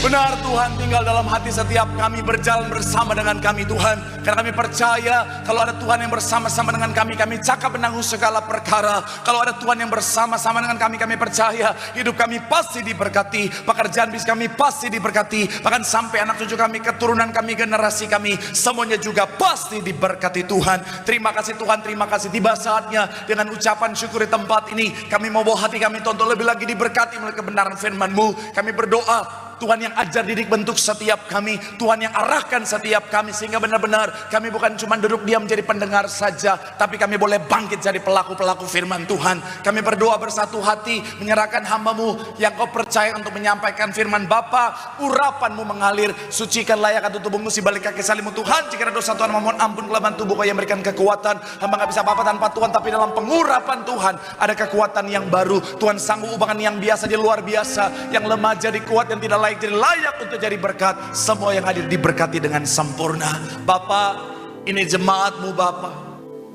Benar, Tuhan tinggal dalam hati setiap kami, berjalan bersama dengan kami Tuhan. Karena kami percaya kalau ada Tuhan yang bersama-sama dengan kami, kami cakap menanggung segala perkara. Kalau ada Tuhan yang bersama-sama dengan kami, kami percaya hidup kami pasti diberkati, pekerjaan bisnis kami pasti diberkati, bahkan sampai anak cucu kami, keturunan kami, generasi kami, semuanya juga pasti diberkati Tuhan. Terima kasih Tuhan, terima kasih. Tiba saatnya dengan ucapan syukur di tempat ini, kami mau bawa hati kami untuk lebih lagi diberkati melalui kebenaran firman-Mu. Kami berdoa Tuhan yang ajar didik bentuk setiap kami, Tuhan yang arahkan setiap kami, sehingga benar-benar kami bukan cuma duduk diam menjadi pendengar saja, tapi kami boleh bangkit jadi pelaku-pelaku firman Tuhan. Kami berdoa bersatu hati, menyerahkan hamba-Mu yang Kau percaya untuk menyampaikan firman Bapa. Urapan-Mu mengalir, sucikan layak atau tubuh-Mu si balik kaki salib-Mu Tuhan. Jika ada dosa Tuhan memohon ampun, kelemahan tubuh Kau yang berikan kekuatan. Hamba gak bisa apa-apa tanpa Tuhan, tapi dalam pengurapan Tuhan ada kekuatan yang baru. Tuhan sanggup ubahkan yang biasa jadi luar biasa, yang lemah jadi kuat, yang tidak layak jadi layak untuk jadi berkat. Semua yang hadir diberkati dengan sempurna. Bapa, ini jemaat-Mu Bapa,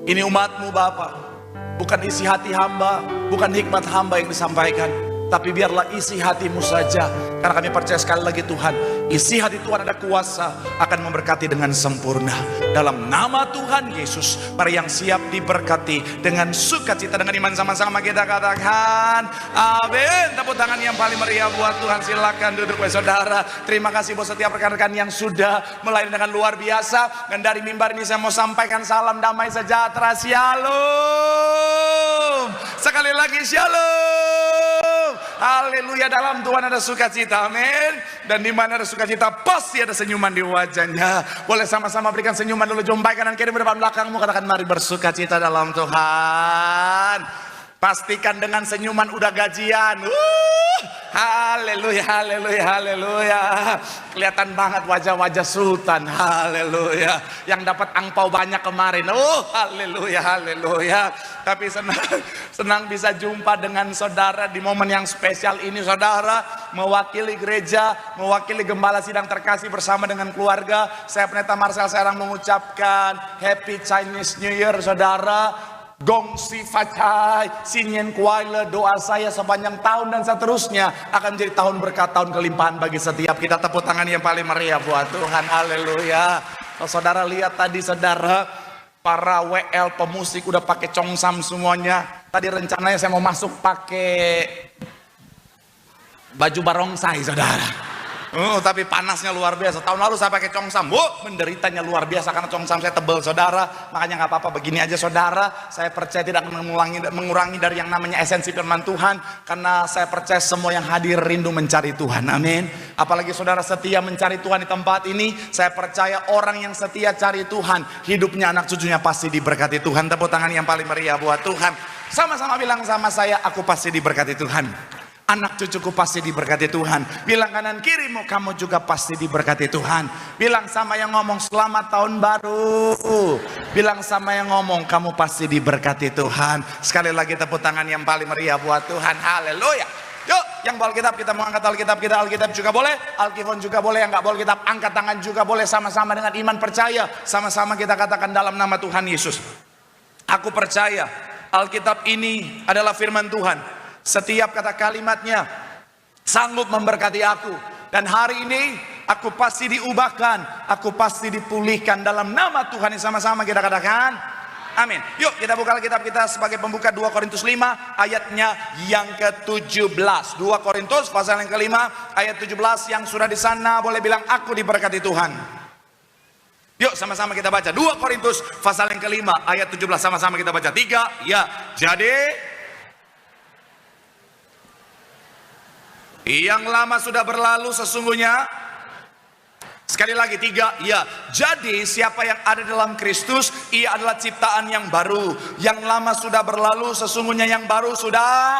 ini umat-Mu Bapa. Bukan isi hati hamba, bukan hikmat hamba yang disampaikan, tapi biarlah isi hati-Mu saja. Karena kami percaya sekali lagi Tuhan, isi hati Tuhan ada kuasa akan memberkati dengan sempurna. Dalam nama Tuhan Yesus, para yang siap diberkati dengan sukacita, dengan iman sama-sama kita katakan amin. Tepuk tangan yang paling meriah buat Tuhan. Silakan duduk saudara. Terima kasih buat setiap rekan-rekan yang sudah melayani dengan luar biasa. Dan dari mimbar ini saya mau sampaikan salam damai sejahtera. Shalom. Sekali lagi shalom. Haleluya. Dalam Tuhan ada sukacita, amin. Dan di mana ada sukacita pasti ada senyuman di wajahnya. Boleh sama-sama berikan senyuman dulu. Jompai kanan kiri depan belakangmu, katakan mari bersukacita dalam Tuhan. Pastikan dengan senyuman udah gajian. Haleluya, haleluya, haleluya. Kelihatan banget wajah-wajah sultan. Haleluya. Yang dapat angpau banyak kemarin. Haleluya, haleluya. Tapi senang bisa jumpa dengan saudara di momen yang spesial ini. Saudara mewakili gereja, mewakili gembala sidang terkasih bersama dengan keluarga. Saya Pendeta Marcel Serang mengucapkan Happy Chinese New Year saudara. Gong si facai, sinyen kuaile, doa saya sepanjang tahun dan seterusnya akan menjadi tahun berkat, tahun kelimpahan bagi setiap kita. Tepuk tangan yang paling meriah buat Tuhan. Haleluya. Kalau saudara lihat tadi saudara, para WL pemusik udah pakai congsam semuanya. Tadi rencananya saya mau masuk pakai baju barongsai saudara. Tapi panasnya luar biasa. Tahun lalu saya pakai congsam, menderitanya luar biasa karena congsam saya tebal saudara. Makanya nggak apa-apa, begini aja saudara. Saya percaya tidak akan mengurangi dari yang namanya esensi firman Tuhan, karena saya percaya semua yang hadir rindu mencari Tuhan, amin. Apalagi saudara setia mencari Tuhan di tempat ini, saya percaya orang yang setia cari Tuhan, hidupnya anak cucunya pasti diberkati Tuhan. Tepuk tangan yang paling meriah buat Tuhan. Sama-sama bilang sama saya, aku pasti diberkati Tuhan. Anak cucuku pasti diberkati Tuhan. Bilang kanan kirimu, kamu juga pasti diberkati Tuhan. Bilang sama yang ngomong selamat tahun baru. Bilang sama yang ngomong kamu pasti diberkati Tuhan. Sekali lagi tepuk tangan yang paling meriah buat Tuhan. Haleluya. Yuk, yang bawa Alkitab kita mau angkat Alkitab kita. Alkitab juga boleh, Alkifon juga boleh. Yang gak bawa Alkitab angkat tangan juga boleh. Sama-sama dengan iman percaya. Sama-sama kita katakan dalam nama Tuhan Yesus, aku percaya Alkitab ini adalah firman Tuhan. Setiap kata kalimatnya sanggup memberkati aku. Dan hari ini aku pasti diubahkan, aku pasti dipulihkan dalam nama Tuhan. Yang sama-sama kita katakan amin. Yuk kita buka Alkitab kita sebagai pembuka 2 Korintus 5 ayatnya yang ke-17. 2 Korintus pasal yang ke-5 ayat 17. Yang sudah di sana boleh bilang aku diberkati Tuhan. Yuk sama-sama kita baca 2 Korintus pasal yang ke-5 ayat 17. Sama-sama kita baca 3. Ya, jadi yang lama sudah berlalu sesungguhnya. Sekali lagi 3. Ya, jadi siapa yang ada dalam Kristus, ia adalah ciptaan yang baru. Yang lama sudah berlalu sesungguhnya yang baru sudah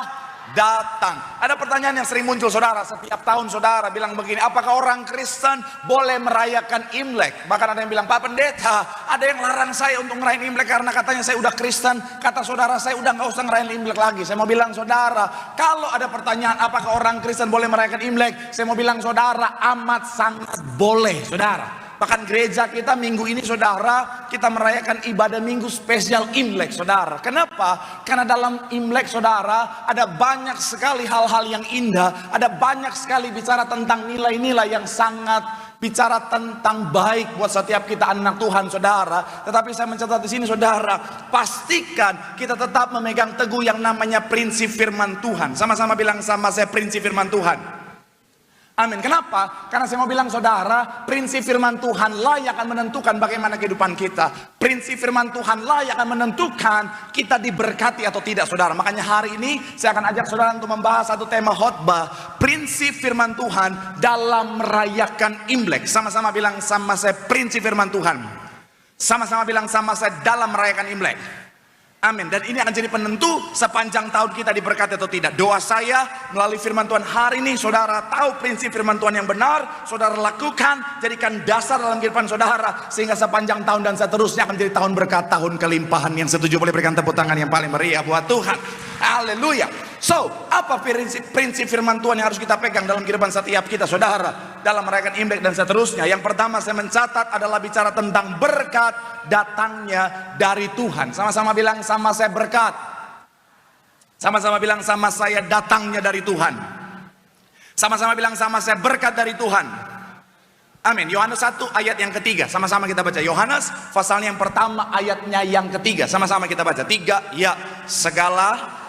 datang. Ada pertanyaan yang sering muncul saudara. Setiap tahun saudara bilang begini, apakah orang Kristen boleh merayakan Imlek? Bahkan ada yang bilang, Pak Pendeta, ada yang larang saya untuk ngerayain Imlek karena katanya saya udah Kristen. Kata saudara saya udah gak usah ngerayain Imlek lagi. Saya mau bilang saudara, kalau ada pertanyaan apakah orang Kristen boleh merayakan Imlek, saya mau bilang saudara, amat sangat boleh saudara. Bahkan gereja kita minggu ini saudara, kita merayakan ibadah minggu spesial Imlek saudara. Kenapa? Karena dalam Imlek saudara ada banyak sekali hal-hal yang indah, ada banyak sekali bicara tentang nilai-nilai yang sangat bicara tentang baik buat setiap kita anak Tuhan saudara. Tetapi saya mencatat di sini saudara, pastikan kita tetap memegang teguh yang namanya prinsip firman Tuhan. Sama-sama bilang sama saya, prinsip firman Tuhan. Amin. Kenapa? Karena saya mau bilang saudara, prinsip firman Tuhan lah yang akan menentukan bagaimana kehidupan kita. Prinsip firman Tuhan lah yang akan menentukan kita diberkati atau tidak saudara. Makanya hari ini saya akan ajak saudara untuk membahas satu tema khotbah, prinsip firman Tuhan dalam merayakan Imlek. Sama-sama bilang sama saya, prinsip firman Tuhan. Sama-sama bilang sama saya, dalam merayakan Imlek. Amin. Dan ini akan jadi penentu sepanjang tahun kita diberkati atau tidak. Doa saya melalui firman Tuhan hari ini, saudara tahu prinsip firman Tuhan yang benar, saudara lakukan, jadikan dasar dalam kehidupan saudara, sehingga sepanjang tahun dan seterusnya akan jadi tahun berkat, tahun kelimpahan. Yang setuju boleh berikan tepuk tangan yang paling meriah buat Tuhan. Haleluya. So, apa prinsip firman Tuhan yang harus kita pegang dalam kehidupan setiap kita saudara, dalam merayakan Imlek dan seterusnya? Yang pertama saya mencatat adalah bicara tentang berkat datangnya dari Tuhan. Sama-sama bilang sama saya, berkat. Sama-sama bilang sama saya, datangnya dari Tuhan. Sama-sama bilang sama saya, berkat dari Tuhan. Amin. Yohanes 1 ayat yang ketiga. Sama-sama kita baca. Yohanes pasalnya yang pertama ayatnya yang ketiga. Sama-sama kita baca. 3, ya, segala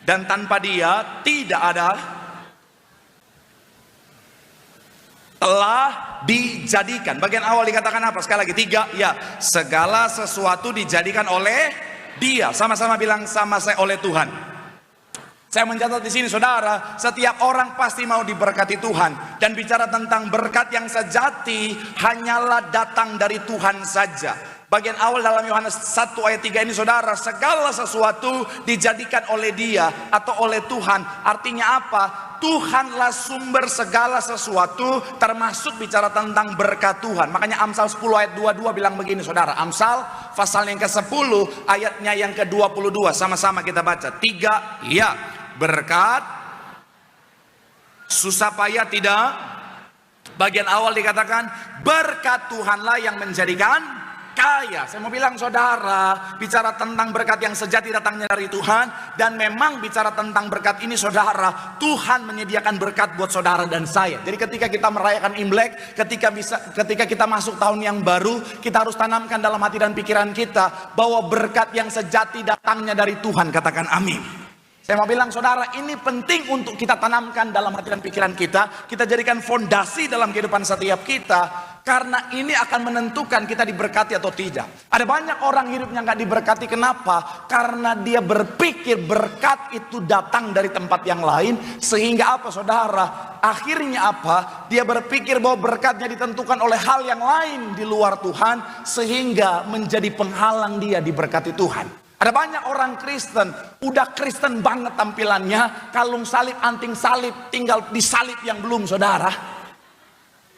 dan tanpa Dia tidak ada telah dijadikan. Bagian awal dikatakan apa? Sekali lagi 3, ya, segala sesuatu dijadikan oleh Dia. Sama-sama bilang sama saya, oleh Tuhan. Saya mencatat di sini saudara, setiap orang pasti mau diberkati Tuhan, dan bicara tentang berkat yang sejati hanyalah datang dari Tuhan saja. Bagian awal dalam Yohanes 1 ayat 3 ini saudara, segala sesuatu dijadikan oleh Dia atau oleh Tuhan. Artinya apa? Tuhanlah sumber segala sesuatu, termasuk bicara tentang berkat Tuhan. Makanya Amsal 10 ayat 22 bilang begini saudara. Amsal pasal yang ke-10 ayatnya yang ke-22. Sama-sama kita baca. 3, ya, berkat susah payah tidak. Bagian awal dikatakan berkat Tuhanlah yang menjadikan kaya. Saya mau bilang saudara, bicara tentang berkat yang sejati datangnya dari Tuhan. Dan memang bicara tentang berkat ini saudara, Tuhan menyediakan berkat buat saudara dan saya. Jadi ketika kita merayakan Imlek, ketika kita masuk tahun yang baru, kita harus tanamkan dalam hati dan pikiran kita bahwa berkat yang sejati datangnya dari Tuhan. Katakan amin. Saya mau bilang saudara, ini penting untuk kita tanamkan dalam hati dan pikiran kita. Kita jadikan fondasi dalam kehidupan setiap kita. Karena ini akan menentukan kita diberkati atau tidak. Ada banyak orang hidupnya nggak diberkati. Kenapa? Karena dia berpikir berkat itu datang dari tempat yang lain. Sehingga apa saudara? Akhirnya apa? Dia berpikir bahwa berkatnya ditentukan oleh hal yang lain di luar Tuhan. Sehingga menjadi penghalang dia diberkati Tuhan. Ada banyak orang Kristen, udah Kristen banget tampilannya, kalung salib, anting salib, tinggal disalib yang belum saudara.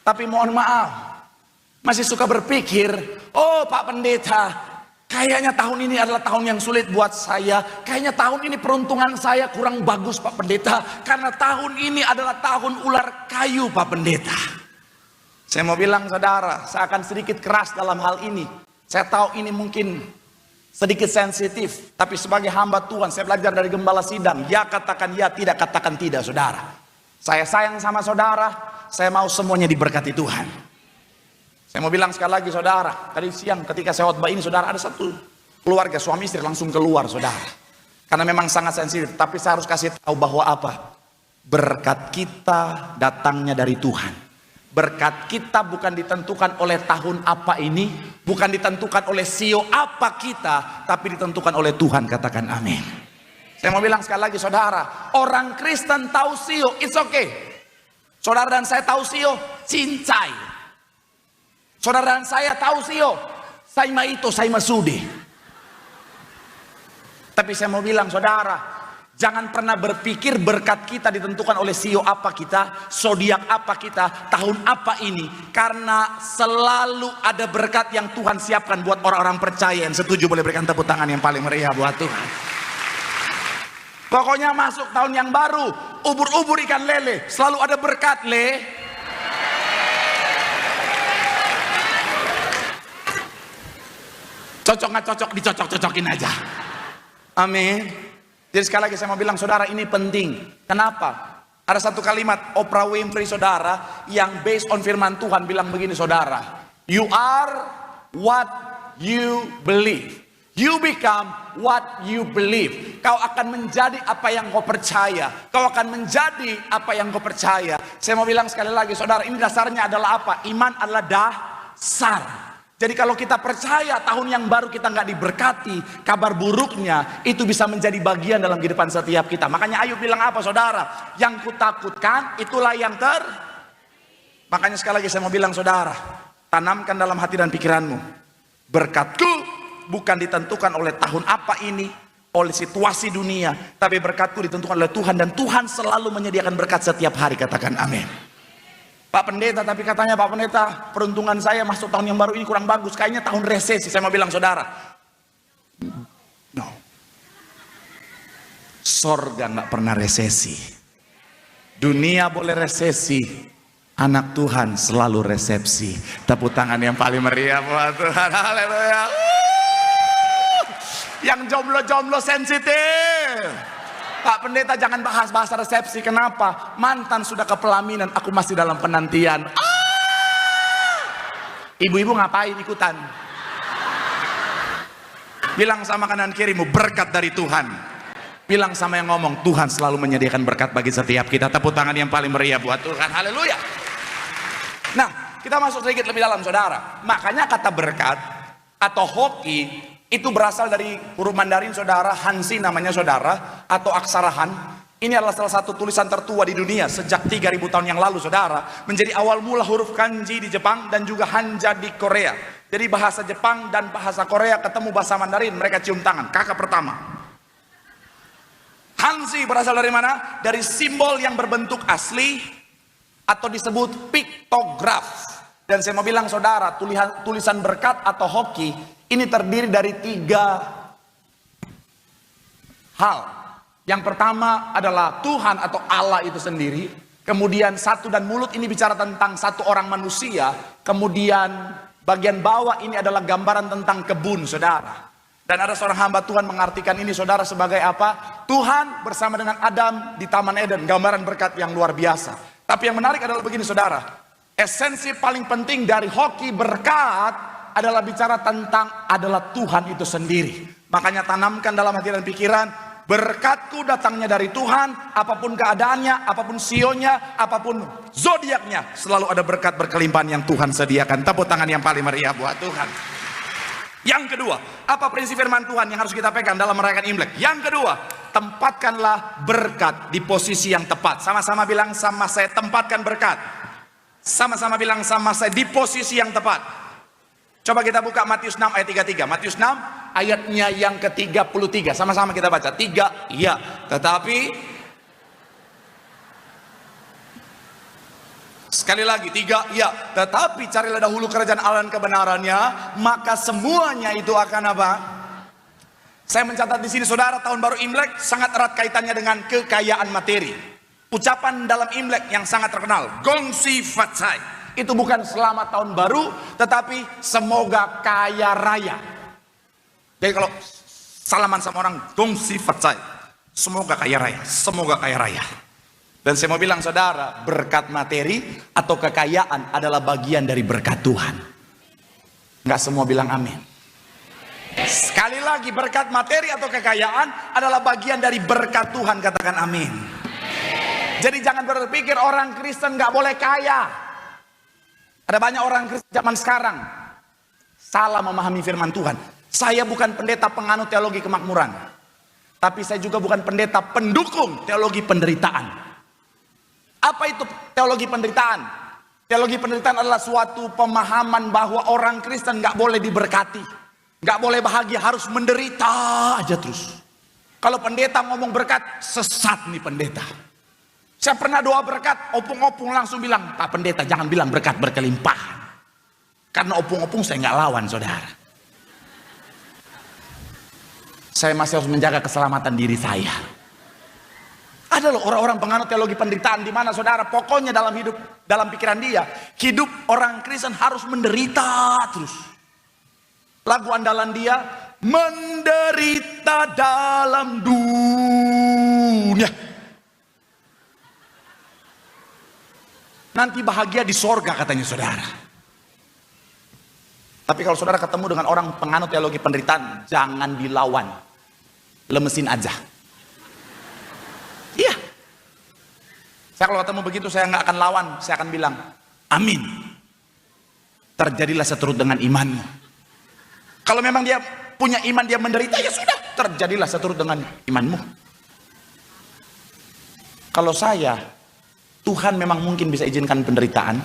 Tapi mohon maaf, masih suka berpikir, oh Pak Pendeta, kayaknya tahun ini adalah tahun yang sulit buat saya. Kayaknya tahun ini peruntungan saya kurang bagus Pak Pendeta, karena tahun ini adalah tahun ular kayu Pak Pendeta. Saya mau bilang saudara, saya akan sedikit keras dalam hal ini. Saya tahu ini mungkin sedikit sensitif, tapi sebagai hamba Tuhan, saya belajar dari gembala sidang. Ya katakan ya, tidak katakan tidak saudara. Saya sayang sama saudara, saya mau semuanya diberkati Tuhan. Saya mau bilang sekali lagi saudara, tadi siang ketika saya khotbah ini saudara, ada satu keluarga suami istri langsung keluar saudara. Karena memang sangat sensitif, tapi saya harus kasih tahu bahwa apa? Berkat kita datangnya dari Tuhan. Berkat kita bukan ditentukan oleh tahun apa ini, bukan ditentukan oleh sio apa kita, tapi ditentukan oleh Tuhan. Katakan amin. Saya mau bilang sekali lagi saudara, orang Kristen tahu sio, it's okay. Saudara dan saya tahu sio, cincai. Saudara dan saya tahu sio, saima itu, saima sudi. Tapi saya mau bilang saudara, jangan pernah berpikir berkat kita ditentukan oleh sio apa kita, zodiak apa kita, tahun apa ini. Karena selalu ada berkat yang Tuhan siapkan buat orang-orang percaya. Yang setuju boleh berikan tepuk tangan yang paling meriah buat Tuhan. Pokoknya masuk tahun yang baru, ubur-ubur ikan lele, selalu ada berkat le. Cocok nggak cocok, dicocok-cocokin aja. Amin. Jadi sekali lagi saya mau bilang saudara, ini penting. Kenapa? Ada satu kalimat Oprah Winfrey saudara, yang based on firman Tuhan bilang begini saudara. You are what you believe. You become what you believe. Kau akan menjadi apa yang kau percaya. Kau akan menjadi apa yang kau percaya. Saya mau bilang sekali lagi saudara, ini dasarnya adalah apa? Iman adalah dasar. Jadi kalau kita percaya tahun yang baru kita nggak diberkati, kabar buruknya itu bisa menjadi bagian dalam kehidupan setiap kita. Makanya Ayub bilang apa saudara? Yang kutakutkan itulah yang Makanya sekali lagi saya mau bilang saudara, tanamkan dalam hati dan pikiranmu, berkatku bukan ditentukan oleh tahun apa ini, oleh situasi dunia, tapi berkatku ditentukan oleh Tuhan, dan Tuhan selalu menyediakan berkat setiap hari. Katakan amin. Pak Pendeta, tapi katanya Pak Pendeta, peruntungan saya masuk tahun yang baru ini kurang bagus, kayaknya tahun resesi. Saya mau bilang saudara, no, sorga nggak pernah resesi. Dunia boleh resesi, anak Tuhan selalu resepsi. Tepuk tangan yang paling meriah buat Tuhan. Haleluya. Yang jomblo-jomblo sensitif, Pak Pendeta jangan bahas bahasa resepsi. Kenapa? Mantan sudah ke pelaminan, aku masih dalam penantian. Ibu-ibu ngapain ikutan? Bilang sama kanan kirimu, berkat dari Tuhan. Bilang sama yang ngomong, Tuhan selalu menyediakan berkat bagi setiap kita. Tepuk tangan yang paling meriah buat Tuhan. Haleluya. Nah, kita masuk sedikit lebih dalam saudara. Makanya kata berkat atau hoki itu berasal dari huruf Mandarin saudara, Hansi namanya saudara, atau aksara Han. Ini adalah salah satu tulisan tertua di dunia sejak 3000 tahun yang lalu saudara. Menjadi awal mula huruf kanji di Jepang dan juga hanja di Korea. Jadi bahasa Jepang dan bahasa Korea ketemu bahasa Mandarin, mereka cium tangan, kakak pertama. Hansi berasal dari mana? Dari simbol yang berbentuk asli atau disebut piktograf. Dan saya mau bilang saudara, tulisan berkat atau hoki ini terdiri dari 3 hal. Yang pertama adalah Tuhan atau Allah itu sendiri. Kemudian satu dan mulut ini bicara tentang satu orang manusia. Kemudian bagian bawah ini adalah gambaran tentang kebun saudara. Dan ada seorang hamba Tuhan mengartikan ini saudara sebagai apa? Tuhan bersama dengan Adam di Taman Eden. Gambaran berkat yang luar biasa. Tapi yang menarik adalah begini saudara. Esensi paling penting dari hoki berkat adalah bicara tentang adalah Tuhan itu sendiri. Makanya tanamkan dalam hati dan pikiran, berkatku datangnya dari Tuhan. Apapun keadaannya, apapun sionya, apapun zodiaknya, selalu ada berkat berkelimpahan yang Tuhan sediakan. Tepuk tangan yang paling meriah buat Tuhan. Yang kedua, apa prinsip firman Tuhan yang harus kita pegang dalam merayakan Imlek? Yang kedua, tempatkanlah berkat di posisi yang tepat. Sama-sama bilang sama saya, tempatkan berkat. Sama-sama bilang sama saya, di posisi yang tepat. Coba kita buka Matius 6 ayat 33. Matius 6 ayatnya yang ke-33. Sama-sama kita baca. 3, ya. Tetapi sekali lagi 3, ya. Tetapi carilah dahulu kerajaan Allah dan kebenarannya, maka semuanya itu akan apa? Saya mencatat di sini saudara, tahun baru Imlek sangat erat kaitannya dengan kekayaan materi. Ucapan dalam Imlek yang sangat terkenal, Gongsi Fatsai. Itu bukan selamat tahun baru, tetapi semoga kaya raya. Jadi kalau salaman sama orang, Gongsi Fatsai, semoga kaya raya, semoga kaya raya. Dan saya mau bilang saudara, berkat materi atau kekayaan adalah bagian dari berkat Tuhan. Nggak semua bilang amin. Sekali lagi, berkat materi atau kekayaan adalah bagian dari berkat Tuhan. Katakan amin. Jadi jangan berpikir orang Kristen nggak boleh kaya. Ada banyak orang Kristen zaman sekarang salah memahami firman Tuhan. Saya bukan pendeta penganut teologi kemakmuran, tapi saya juga bukan pendeta pendukung teologi penderitaan. Apa itu teologi penderitaan? Teologi penderitaan adalah suatu pemahaman bahwa orang Kristen nggak boleh diberkati, nggak boleh bahagia, harus menderita aja terus. Kalau pendeta ngomong berkat, sesat nih pendeta. Saya pernah doa berkat, opung-opung langsung bilang, Pak Pendeta jangan bilang berkat berkelimpahan. Karena opung-opung saya nggak lawan saudara. Saya masih harus menjaga keselamatan diri saya. Ada loh orang-orang penganut teologi penderitaan di mana saudara, pokoknya dalam hidup, dalam pikiran dia, hidup orang Kristen harus menderita terus. Lagu andalan dia, menderita dalam dunia, nanti bahagia di sorga katanya saudara. Tapi kalau saudara ketemu dengan orang penganut teologi penderitaan, jangan dilawan, lemesin aja. Iya. Saya kalau ketemu begitu saya nggak akan lawan, saya akan bilang, amin. Terjadilah seturut dengan imanmu. Kalau memang dia punya iman, dia menderita, ya sudah, terjadilah seturut dengan imanmu. Kalau saya, Tuhan memang mungkin bisa izinkan penderitaan,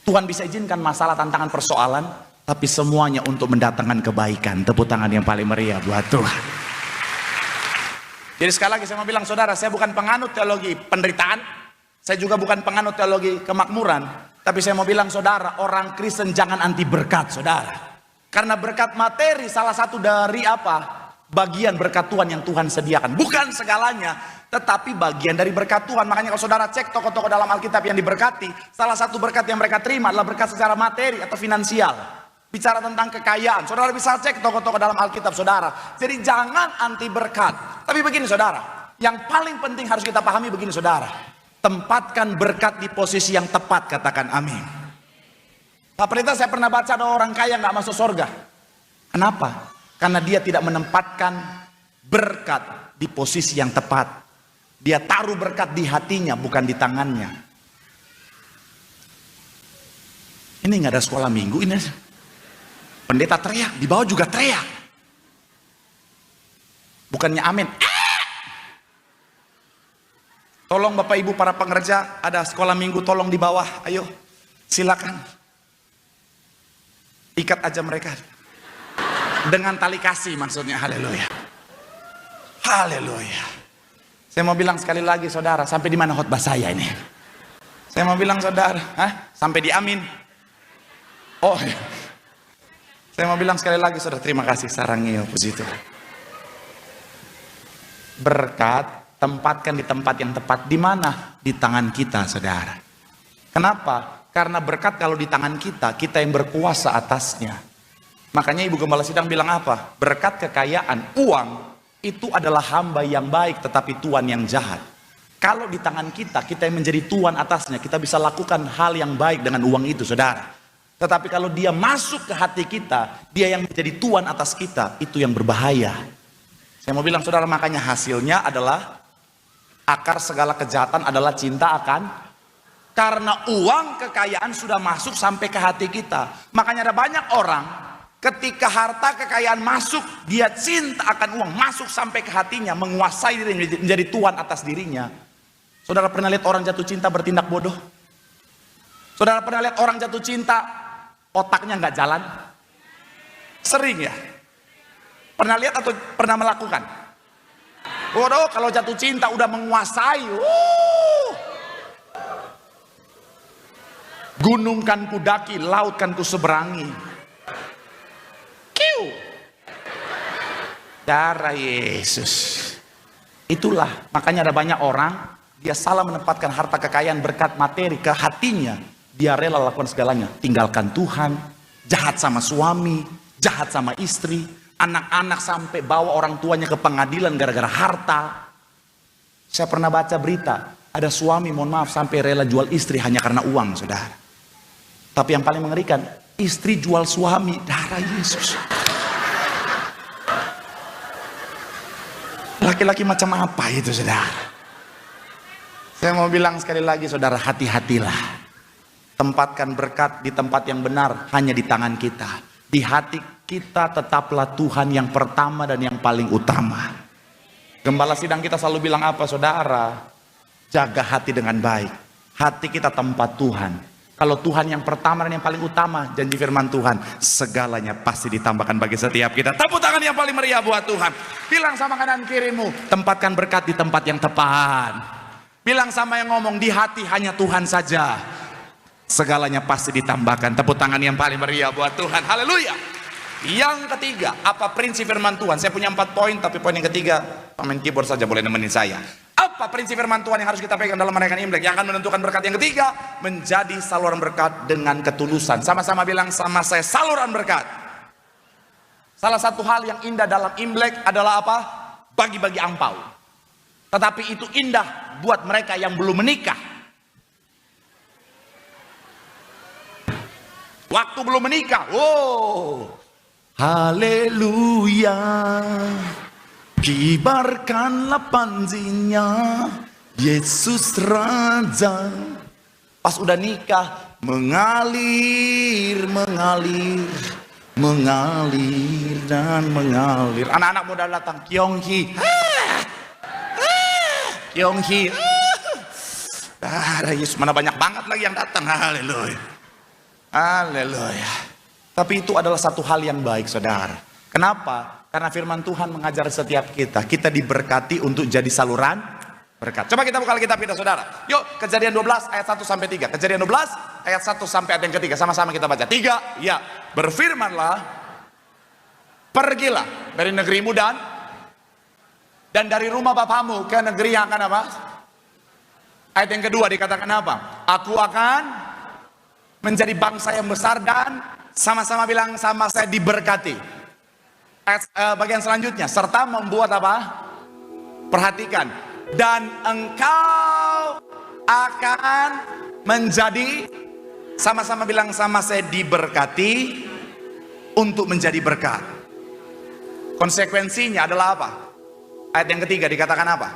Tuhan bisa izinkan masalah, tantangan, persoalan, tapi semuanya untuk mendatangkan kebaikan. Tepuk tangan yang paling meriah buat Tuhan. Jadi sekali lagi saya mau bilang, saudara, saya bukan penganut teologi penderitaan, saya juga bukan penganut teologi kemakmuran, tapi saya mau bilang saudara, orang Kristen jangan anti berkat saudara. Karena berkat materi salah satu dari apa? Bagian berkat Tuhan yang Tuhan sediakan. Bukan segalanya, tetapi bagian dari berkat Tuhan. Makanya kalau saudara cek tokoh-tokoh dalam Alkitab yang diberkati, salah satu berkat yang mereka terima adalah berkat secara materi atau finansial. Bicara tentang kekayaan, saudara bisa cek tokoh-tokoh dalam Alkitab saudara. Jadi jangan anti berkat. Tapi begini saudara, yang paling penting harus kita pahami begini saudara, tempatkan berkat di posisi yang tepat, katakan amin. Pak Pendeta, saya pernah baca ada orang kaya nggak masuk surga. Kenapa? Karena dia tidak menempatkan berkat di posisi yang tepat. Dia taruh berkat di hatinya, bukan di tangannya. Ini nggak ada sekolah minggu ini. Pendeta teriak, di bawah juga teriak. Bukannya amin. Tolong Bapak Ibu para pengerja, ada sekolah minggu tolong di bawah, ayo silakan. Ikat aja mereka. Dengan tali kasih maksudnya, haleluya. Haleluya. Saya mau bilang sekali lagi saudara, sampai di mana khotbah saya ini? Saya mau bilang saudara, sampai di amin. Oh ya. Saya mau bilang sekali lagi saudara, terima kasih sarangnya puji Tuhan. Berkat tempatkan di tempat yang tepat. Di mana? Di tangan kita saudara. Kenapa? Karena berkat kalau di tangan kita, kita yang berkuasa atasnya. Makanya Ibu Gembala Sidang bilang apa? Berkat kekayaan, uang, itu adalah hamba yang baik tetapi tuan yang jahat. Kalau di tangan kita, kita yang menjadi tuan atasnya, kita bisa lakukan hal yang baik dengan uang itu saudara. Tetapi kalau dia masuk ke hati kita, dia yang menjadi tuan atas kita, itu yang berbahaya. Saya mau bilang saudara, makanya hasilnya adalah akar segala kejahatan adalah cinta akan, karena uang kekayaan sudah masuk sampai ke hati kita. Makanya ada banyak orang ketika harta kekayaan masuk, dia cinta akan uang, masuk sampai ke hatinya, menguasai dirinya, menjadi tuan atas dirinya. Saudara pernah lihat orang jatuh cinta bertindak bodoh? Saudara pernah lihat orang jatuh cinta otaknya nggak jalan? Sering ya? Pernah lihat atau pernah melakukan? Bodoh, kalau jatuh cinta udah menguasai. Gunung kan ku daki, laut kan ku seberangi. Kiu. Darah Yesus. Itulah, makanya ada banyak orang, dia salah menempatkan harta kekayaan berkat materi ke hatinya. Dia rela lakukan segalanya. Tinggalkan Tuhan, jahat sama suami, jahat sama istri, anak-anak sampai bawa orang tuanya ke pengadilan gara-gara harta. Saya pernah baca berita, ada suami mohon maaf sampai rela jual istri hanya karena uang saudara. Tapi yang paling mengerikan, istri jual suami, darah Yesus. Laki-laki macam apa itu saudara? Saya mau bilang sekali lagi saudara, hati-hatilah. Tempatkan berkat di tempat yang benar, hanya di tangan kita. Di hati kita tetaplah Tuhan yang pertama dan yang paling utama. Gembala sidang kita selalu bilang apa saudara? Jaga hati dengan baik. Hati kita tempat Tuhan. Kalau Tuhan yang pertama dan yang paling utama, janji firman Tuhan, segalanya pasti ditambahkan bagi setiap kita. Tepuk tangan yang paling meriah buat Tuhan. Bilang sama kanan kirimu, tempatkan berkat di tempat yang tepat. Bilang sama yang ngomong, di hati hanya Tuhan saja. Segalanya pasti ditambahkan. Tepuk tangan yang paling meriah buat Tuhan. Haleluya. Yang ketiga, apa prinsip firman Tuhan? Saya punya 4 poin, tapi poin yang ketiga, pemain keyboard saja boleh nemenin saya. Apa prinsip firman Tuhan yang harus kita pegang dalam merayakan Imlek yang akan menentukan berkat? Yang ketiga, menjadi saluran berkat dengan ketulusan. Sama-sama bilang sama saya, saluran berkat Salah satu hal yang indah dalam Imlek adalah apa? Bagi-bagi angpau. Tetapi itu indah buat mereka yang belum menikah. Waktu belum menikah, wow, haleluya, kibarkanlah panjinya, Yesus Raja. Pas udah nikah, mengalir, mengalir, mengalir dan mengalir. Anak-anak muda datang, Kyonghi, Kyonghi, ada Yesus, mana banyak banget lagi yang datang, haleluya, haleluya. Tapi itu adalah satu hal yang baik, saudara. Kenapa? Karena firman Tuhan mengajar setiap kita diberkati untuk jadi saluran berkat. Coba kita buka Alkitab kita, saudara. Yuk, Kejadian 12 ayat 1 sampai 3. Kejadian 12 ayat 1 sampai ayat yang ketiga. Sama-sama kita baca. 3, ya. Berfirmanlah, pergilah dari negerimu dan dari rumah bapamu ke negeri yang akan apa? Ayat yang kedua dikatakan apa? Aku akan menjadi bangsa yang besar dan sama-sama bilang sama saya diberkati. Bagian selanjutnya, serta membuat apa? Perhatikan, dan engkau akan menjadi, sama-sama bilang sama saya diberkati, untuk menjadi berkat. Konsekuensinya adalah apa? Ayat yang ketiga dikatakan apa?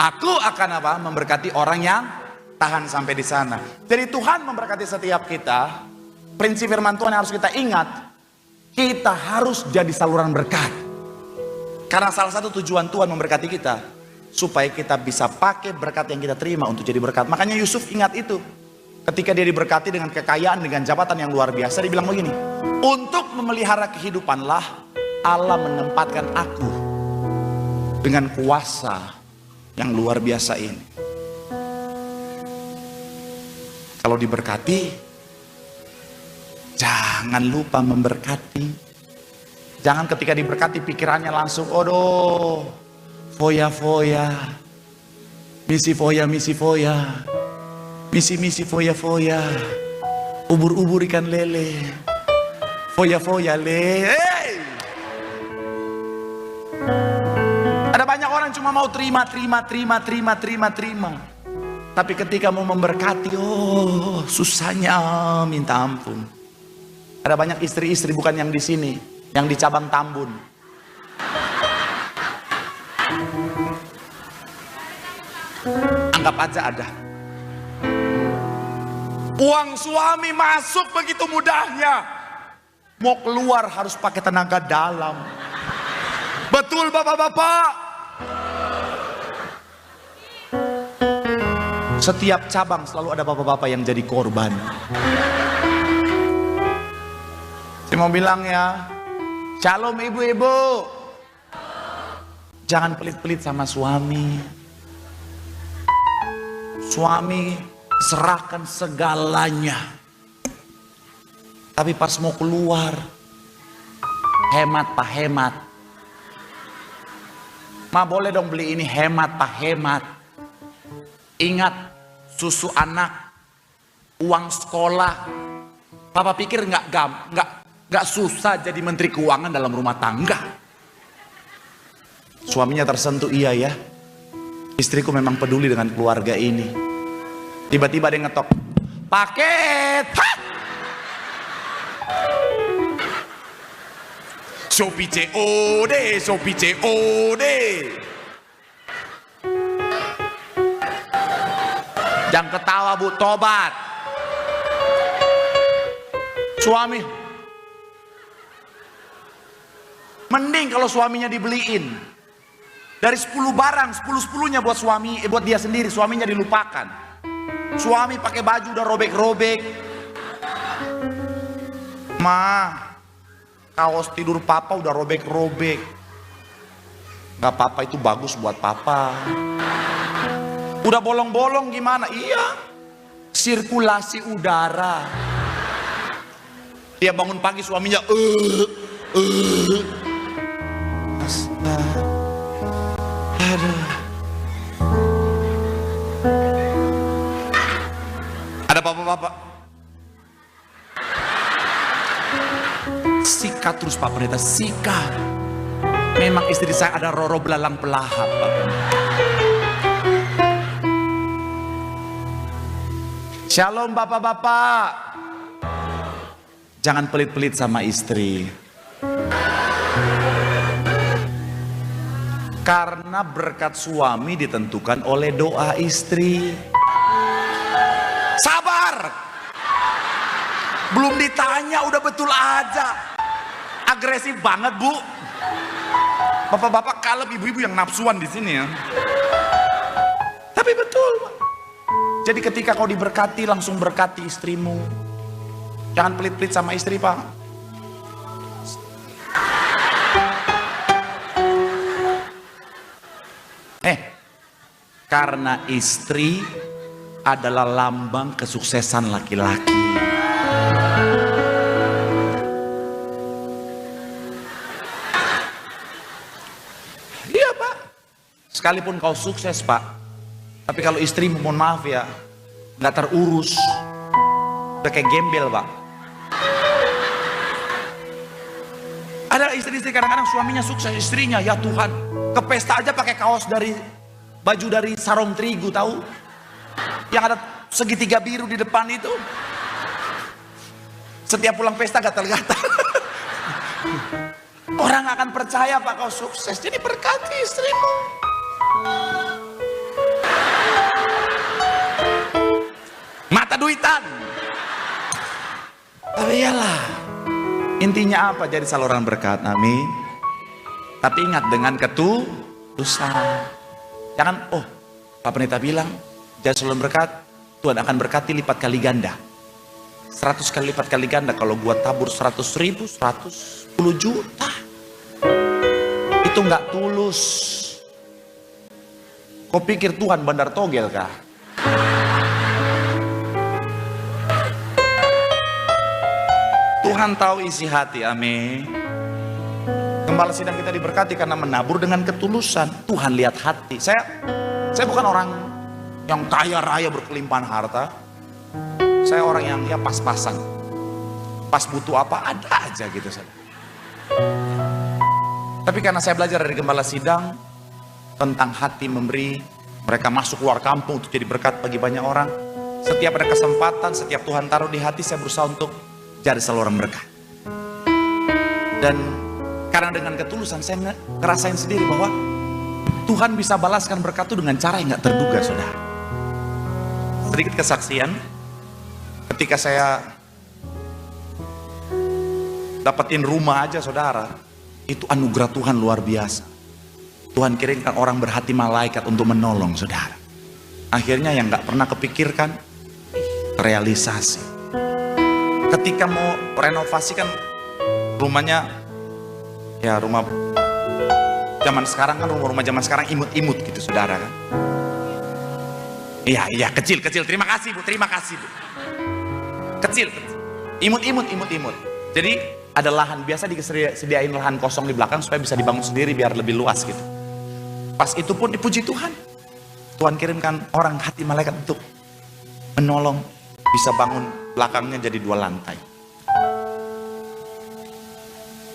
Aku akan apa? Memberkati orang yang tahan sampai di sana. Jadi Tuhan memberkati setiap kita. Prinsip firman Tuhan yang harus kita ingat, kita harus jadi saluran berkat. Karena salah satu tujuan Tuhan memberkati kita, supaya kita bisa pakai berkat yang kita terima untuk jadi berkat. Makanya Yusuf ingat itu. Ketika dia diberkati dengan kekayaan, dengan jabatan yang luar biasa, dia bilang begini, untuk memelihara kehidupanlah Allah menempatkan aku dengan kuasa yang luar biasa ini. Kalau diberkati, jangan lupa memberkati. Jangan ketika diberkati pikirannya langsung, aduh, foya-foya, misi-foya, misi-foya, misi-misi foya-foya, ubur-ubur ikan lele, foya-foya le. Hey! Ada banyak orang cuma mau terima. Tapi ketika mau memberkati, oh susahnya minta ampun. Ada banyak istri-istri bukan yang di sini, yang di cabang Tambun. Anggap aja ada. Uang suami masuk begitu mudahnya. Mau keluar harus pakai tenaga dalam. Betul bapak-bapak? Setiap cabang selalu ada bapak-bapak yang jadi korban. Saya mau bilang ya, shalom ibu-ibu. Jangan pelit-pelit sama suami. Suami serahkan segalanya. Tapi pas mau keluar, hemat pak, hemat. Ma boleh dong beli ini, hemat pak, hemat. Ingat, susu anak, uang sekolah. Papa pikir nggak susah jadi menteri keuangan dalam rumah tangga. Suaminya tersentuh, iya ya, istriku memang peduli dengan keluarga ini. Tiba-tiba dia ngetok, paket. Shopee COD, Shopee COD. Jangan ketawa bu, tobat. Suami, mending kalau suaminya dibeliin. Dari 10 barang, 10-10nya buat suami, buat dia sendiri, suaminya dilupakan. Suami pakai baju udah robek-robek. Ma, kaos tidur papa udah robek-robek. Gak apa-apa, itu bagus buat papa. Udah bolong-bolong gimana? Iya, sirkulasi udara. Dia bangun pagi suaminya aduh. Ada bapak-bapak sikat terus Pak Pendeta, sikat. Memang istri saya ada roro belalang pelahap Pak Pendeta. Shalom bapak-bapak. Jangan pelit-pelit sama istri. Karena berkat suami ditentukan oleh doa istri. Sabar. Belum ditanya udah betul aja. Agresif banget bu. Bapak-bapak kalem, ibu-ibu yang nafsuan di sini ya. Tapi betul. Jadi ketika kau diberkati langsung berkati istrimu. Jangan pelit-pelit sama istri Pak. Karena istri adalah lambang kesuksesan laki-laki. Iya Pak. Sekalipun kau sukses Pak, tapi kalau istrimu mohon maaf ya, nggak terurus, udah kayak gembel Pak. Ada istri-istri kadang-kadang suaminya sukses, istrinya ya Tuhan, ke pesta aja pakai kaos dari baju dari sarung terigu, tahu? Yang ada segitiga biru di depan itu. Setiap pulang pesta gatal-gatal. Orang akan percaya Pak kau sukses. Jadi berkati istrimu. Mata duitan. Tapi iyalah. Intinya apa? Jadi saluran berkat. Amin. Tapi ingat dengan ketulusan. Jangan, oh Pak Pendeta bilang, jadi saluran berkat, Tuhan akan berkati lipat kali ganda. 100 kali lipat kali ganda, kalau gua tabur 100.000, 110 juta. Itu nggak tulus. Kau pikir Tuhan bandar togel kah? Tuhan tahu isi hati, amin. Gembala sidang kita diberkati karena menabur dengan ketulusan. Tuhan lihat hati. Saya bukan orang yang kaya raya berkelimpahan harta. Saya orang yang ya pas-pasan. Pas butuh apa ada aja gitu saudara. Tapi karena saya belajar dari gembala sidang tentang hati memberi, mereka masuk keluar kampung untuk jadi berkat bagi banyak orang. Setiap ada kesempatan, setiap Tuhan taruh di hati, saya berusaha untuk jadi saluran berkat. Dan karena dengan ketulusan saya ngerasain sendiri bahwa Tuhan bisa balaskan berkat itu dengan cara yang gak terduga saudara. Sedikit kesaksian, ketika saya dapetin rumah aja saudara, itu anugerah Tuhan luar biasa. Tuhan kirimkan orang berhati malaikat untuk menolong saudara. Akhirnya yang gak pernah kepikirkan realisasi. Ketika mau renovasi kan rumahnya, ya rumah zaman sekarang kan, rumah-rumah zaman sekarang imut-imut gitu saudara kan. Iya kecil. Terima kasih Bu. Kecil. Imut-imut. Jadi ada lahan, biasa disediain lahan kosong di belakang supaya bisa dibangun sendiri biar lebih luas gitu. Pas itu pun dipuji Tuhan. Tuhan kirimkan orang hati malaikat untuk menolong, bisa bangun belakangnya jadi 2 lantai.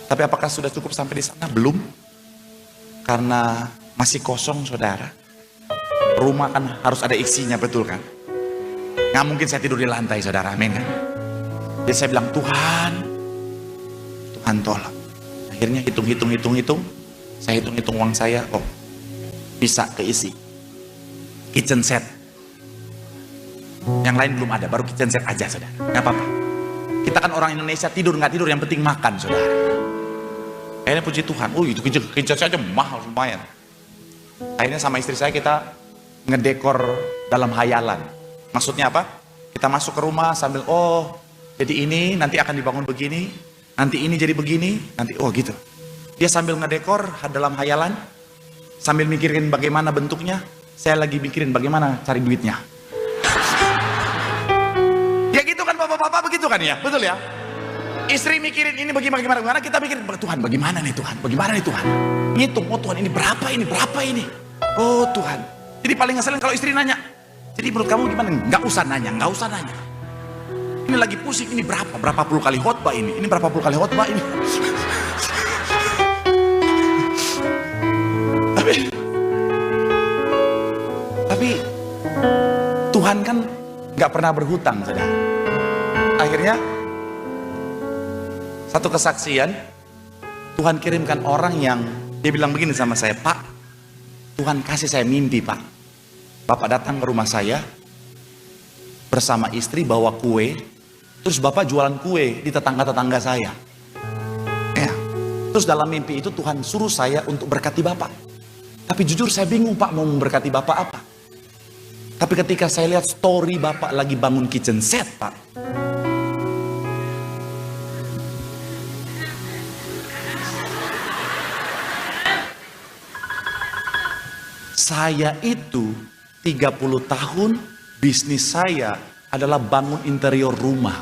Tapi apakah sudah cukup sampai di sana? Belum. Karena masih kosong saudara. Rumah kan harus ada isinya, betul kan? Nggak mungkin saya tidur di lantai saudara, amin kan? Jadi saya bilang Tuhan tolong. Akhirnya hitung. Saya hitung uang saya, oh bisa keisi. Kitchen set. Yang lain belum ada, baru kitchen set aja saudara. Nggak apa-apa. Kita kan orang Indonesia, tidur nggak tidur yang penting makan saudara. Akhirnya puji Tuhan, itu kitchen set aja mahal lumayan. Akhirnya sama istri saya kita ngedekor dalam hayalan. Maksudnya apa? Kita masuk ke rumah sambil, oh jadi ini nanti akan dibangun begini, nanti ini jadi begini, nanti oh gitu. Dia sambil ngedekor dalam hayalan, sambil mikirin bagaimana bentuknya, saya lagi mikirin bagaimana cari duitnya. Ya gitu kan bapak-bapak, begitu kan ya, betul ya? Istri mikirin ini bagaimana, kita mikirin Tuhan bagaimana nih Tuhan, ngitung, oh Tuhan ini berapa ini, oh Tuhan. Jadi paling ngeselin kalau istri nanya, jadi menurut kamu gimana? Nggak usah nanya. Ini lagi pusing, ini berapa puluh kali khotbah ini. Ini berapa puluh kali khotbah ini. Tapi Tuhan kan gak pernah berhutang, saudara. Akhirnya satu kesaksian, Tuhan kirimkan orang yang dia bilang begini sama saya, Pak, Tuhan kasih saya mimpi, Pak. Bapak datang ke rumah saya bersama istri bawa kue, terus Bapak jualan kue di tetangga-tetangga saya. Ya. Terus dalam mimpi itu Tuhan suruh saya untuk berkati Bapak. Tapi jujur saya bingung, Pak, mau memberkati Bapak apa. Tapi ketika saya lihat story Bapak lagi bangun kitchen set, Pak, saya itu 30 tahun bisnis saya adalah bangun interior rumah.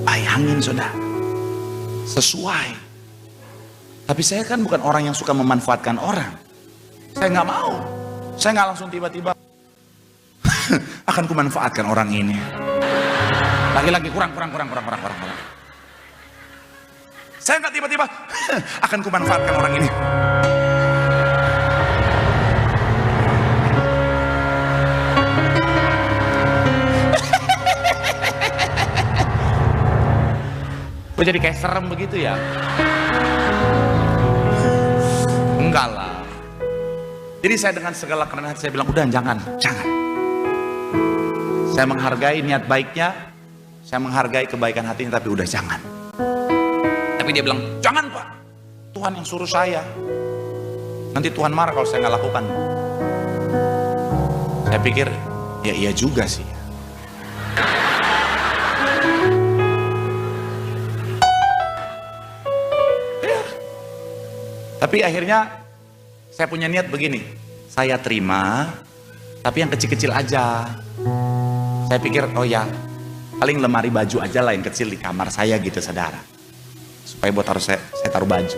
Bayangin, saudara, sesuai. Tapi saya kan bukan orang yang suka memanfaatkan orang. Saya nggak mau. Saya nggak langsung tiba-tiba akan kumanfaatkan orang ini. Lagi-lagi kurang. Saya nggak tiba-tiba akan kumanfaatkan orang ini. Kok jadi kayak serem begitu ya? Enggak lah. Jadi saya dengan segala kerendahan hati saya bilang, udah jangan. Saya menghargai niat baiknya, saya menghargai kebaikan hatinya, tapi udah jangan. Tapi dia bilang, jangan Pak, Tuhan yang suruh saya. Nanti Tuhan marah kalau saya nggak lakukan. Saya pikir, ya iya juga sih. Tapi akhirnya saya punya niat begini, saya terima, tapi yang kecil-kecil aja. Saya pikir, oh ya, paling lemari baju aja lah yang kecil di kamar saya gitu, saudara. Supaya buat harus saya taruh baju.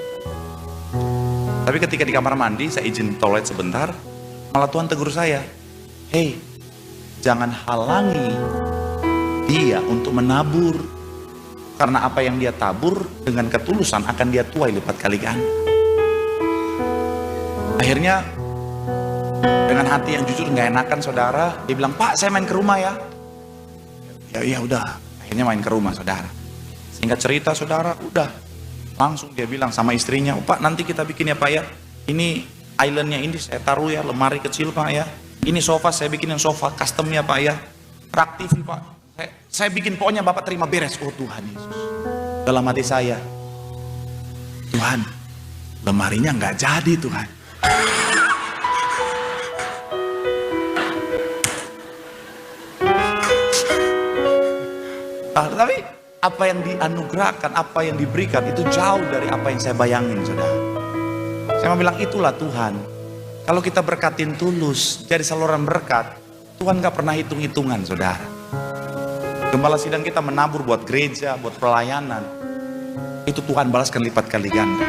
Tapi ketika di kamar mandi, saya izin toilet sebentar, malah Tuhan tegur saya, hey, jangan halangi dia untuk menabur. Karena apa yang dia tabur dengan ketulusan akan dia tuai lipat kali ganda. Akhirnya dengan hati yang jujur nggak enakan, saudara, dia bilang, Pak, saya main ke rumah ya. Ya udah, akhirnya main ke rumah, saudara. Singkat cerita, saudara, udah langsung dia bilang sama istrinya, oh, Pak, nanti kita bikin ya Pak ya. Ini islandnya ini saya taruh ya, lemari kecil Pak ya. Ini sofa saya bikin yang sofa customnya Pak ya. Rak TV Pak. Saya bikin, pokoknya Bapak terima beres. Oh Tuhan Yesus. Dalam hati saya, Tuhan, lemarinya nggak jadi Tuhan. Tapi apa yang dianugerahkan, apa yang diberikan itu jauh dari apa yang saya bayangin, saudara. Saya mau bilang, itulah Tuhan. Kalau kita berkatin tulus, jadi saluran berkat, Tuhan gak pernah hitung-hitungan, saudara. Gembala sidang kita menabur buat gereja, buat pelayanan, itu Tuhan balaskan lipat kali ganda.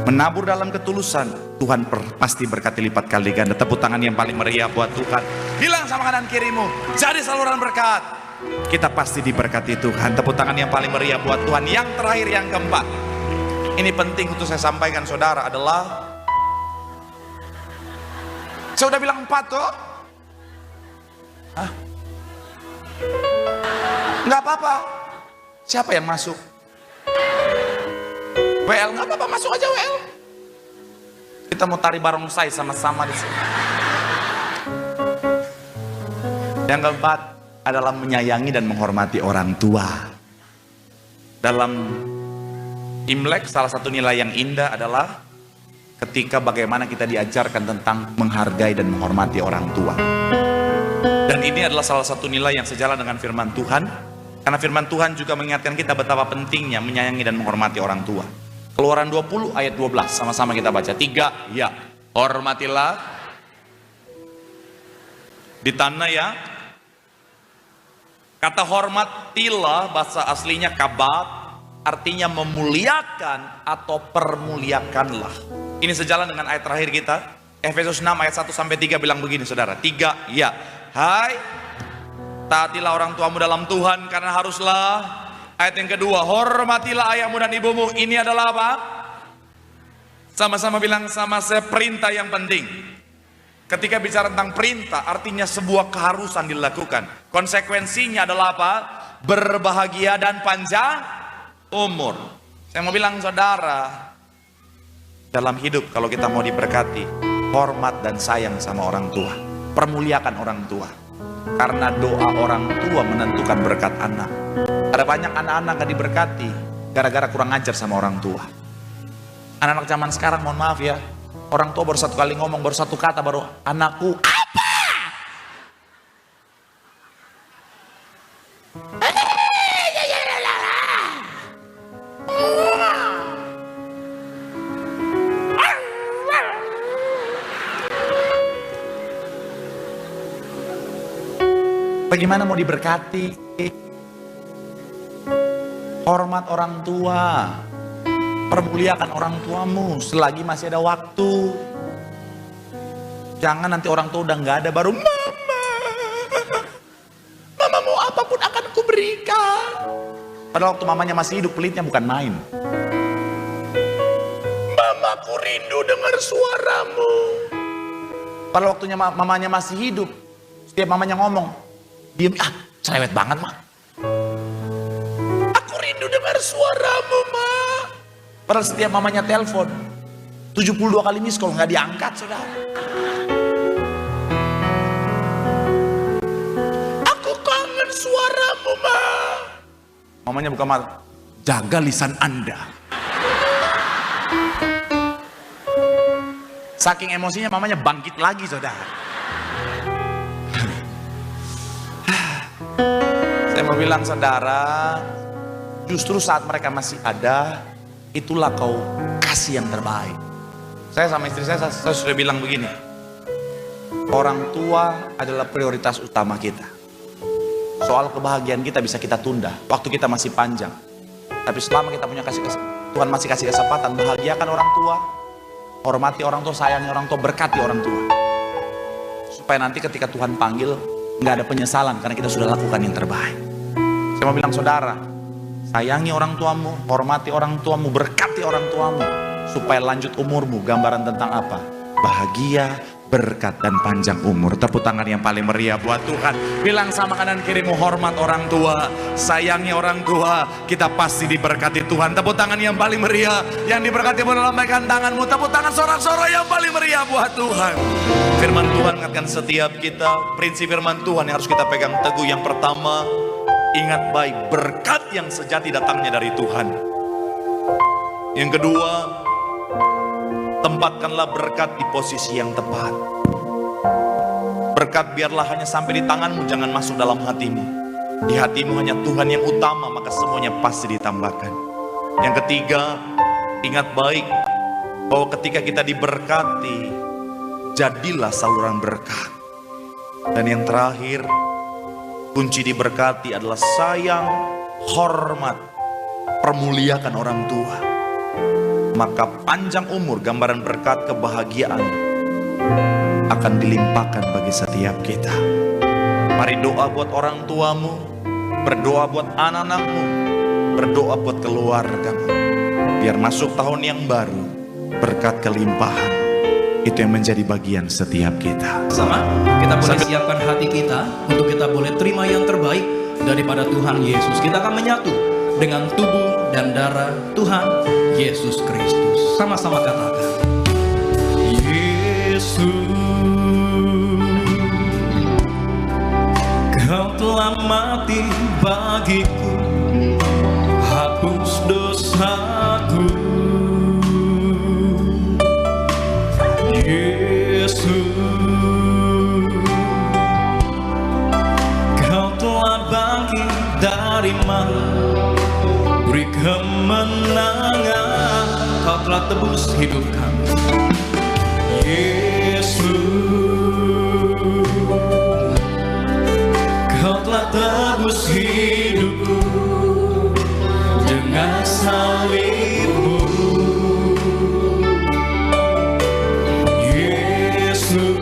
Menabur dalam ketulusan, Tuhan pasti berkati lipat kali ganda. Tepuk tangan yang paling meriah buat Tuhan. Bilang sama kanan kirimu, jadi saluran berkat. Kita pasti diberkati Tuhan. Tepuk tangan yang paling meriah buat Tuhan. Yang terakhir, yang keempat, ini penting untuk saya sampaikan, saudara, adalah, saya udah bilang 4 tuh. Hah? Nggak apa-apa. Siapa yang masuk? WL, nggak apa-apa, masuk aja WL. Kita mau tari barongsai sama-sama di sini. Yang keempat adalah menyayangi dan menghormati orang tua. Dalam Imlek, salah satu nilai yang indah adalah ketika bagaimana kita diajarkan tentang menghargai dan menghormati orang tua. Dan ini adalah salah satu nilai yang sejalan dengan firman Tuhan, karena firman Tuhan juga mengingatkan kita betapa pentingnya menyayangi dan menghormati orang tua. Keluaran 20 ayat 12, sama-sama kita baca. 3, ya, hormatilah di tanah ya. Kata hormatilah bahasa aslinya kabat, artinya memuliakan atau permuliakanlah. Ini sejalan dengan ayat terakhir kita, Efesus 6 ayat 1 sampai 3 bilang begini, saudara. 3, ya. Hai Taatilah orang tuamu dalam Tuhan, karena haruslah. Ayat yang kedua, hormatilah ayahmu dan ibumu. Ini adalah apa? Sama-sama bilang sama saya, perintah yang penting. Ketika bicara tentang perintah, artinya sebuah keharusan dilakukan. Konsekuensinya adalah apa? Berbahagia dan panjang umur. Saya mau bilang saudara, dalam hidup kalau kita mau diberkati, hormat dan sayang sama orang tua. Permuliakan orang tua. Karena doa orang tua menentukan berkat anak. Ada banyak anak-anak gak diberkati gara-gara kurang ajar sama orang tua. Anak-anak zaman sekarang, mohon maaf ya, orang tua baru satu kali ngomong, baru satu kata, baru anakku apa? Bagaimana mau diberkati? Hormat orang tua, permuliakan orang tuamu selagi masih ada waktu. Jangan nanti orang tua udah nggak ada baru mama mau apapun akan kuberikan. Padahal waktu mamanya masih hidup pelitnya bukan main. Mamaku rindu dengar suaramu. Padahal waktunya mamanya masih hidup, setiap mamanya ngomong, diam, cerewet banget mah. Aku rindu dengar suaramu mah. Padahal setiap mamanya telepon 72 kali miss call nggak diangkat saudara. Aku kangen suaramu mah. Mamanya buka mata, jaga lisan Anda. Saking emosinya mamanya bangkit lagi saudara. Saya mau bilang saudara, justru saat mereka masih ada, itulah kau kasih yang terbaik. Saya sama istri saya sudah bilang begini, orang tua adalah prioritas utama kita. Soal kebahagiaan kita bisa kita tunda, waktu kita masih panjang. Tapi selama kita punya Tuhan masih kasih kesempatan, bahagiakan orang tua, hormati orang tua, sayangi orang tua, berkati orang tua. Supaya nanti ketika Tuhan panggil, nggak ada penyesalan karena kita sudah lakukan yang terbaik. Saya mau bilang saudara, sayangi orang tuamu, hormati orang tuamu, berkati orang tuamu, supaya lanjut umurmu. Gambaran tentang apa? Bahagia, berkat dan panjang umur. Tepuk tangan yang paling meriah buat Tuhan. Bilang sama kanan kirimu, hormat orang tua, sayangi orang tua, kita pasti diberkati Tuhan. Tepuk tangan yang paling meriah, yang diberkati boleh lambaikan tanganmu. Tepuk tangan sorak-sorak yang paling meriah buat Tuhan. Firman Tuhan ingatkan setiap kita, prinsip firman Tuhan yang harus kita pegang teguh. Yang pertama, ingat baik, berkat yang sejati datangnya dari Tuhan. Yang kedua, tempatkanlah berkat di posisi yang tepat. Berkat biarlah hanya sampai di tanganmu, jangan masuk dalam hatimu. Di hatimu hanya Tuhan yang utama, maka semuanya pasti ditambahkan. Yang ketiga, ingat baik bahwa ketika kita diberkati, jadilah saluran berkat. Dan yang terakhir, kunci diberkati adalah sayang, hormat, permuliakan orang tua. Maka panjang umur, gambaran berkat kebahagiaan akan dilimpahkan bagi setiap kita. Mari doa buat orang tuamu, berdoa buat anak-anakmu, berdoa buat keluargamu. Biar masuk tahun yang baru, berkat kelimpahan itu yang menjadi bagian setiap kita. Sama, kita boleh siapkan hati kita untuk kita boleh terima yang terbaik daripada Tuhan Yesus. Kita akan menyatu dengan tubuh dan darah Tuhan Yesus Kristus. Sama-sama katakan, Yesus, Kau telah mati bagiku, hapus dosaku. Yesus, Kau telah bangkit dari mati, beri kemenangan, Kau telah tebus hidup kami. Yesus, Kau telah tebus hidupku dengan salib-Mu. Yesus,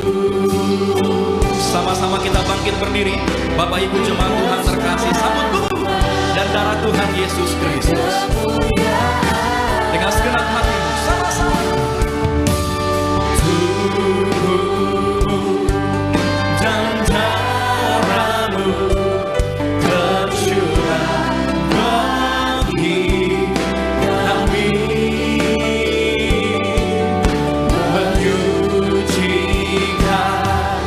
sama-sama kita bangkit. bangkit berdiri. Bapak Ibu jemaat Tuhan terkasih, sambut tubuh dan darah Tuhan Yesus Kristus. Dengan segenap hatimu, sama-sama. Tubuh dan darahmu tercurah bagi kami, menyucikan,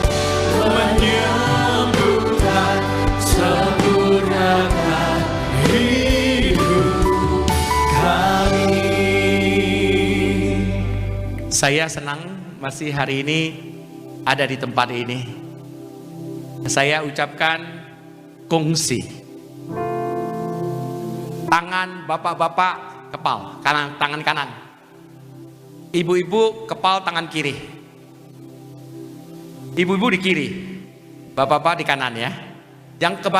menyembuhkan, sempurnakan hidup kami. Saya senang masih hari ini ada di tempat ini. Saya ucapkan kongsi. Tangan bapak-bapak kepal, tangan kanan. Ibu-ibu kepal tangan kiri. Ibu-ibu di kiri, bapak-bapak di kanan ya. Yang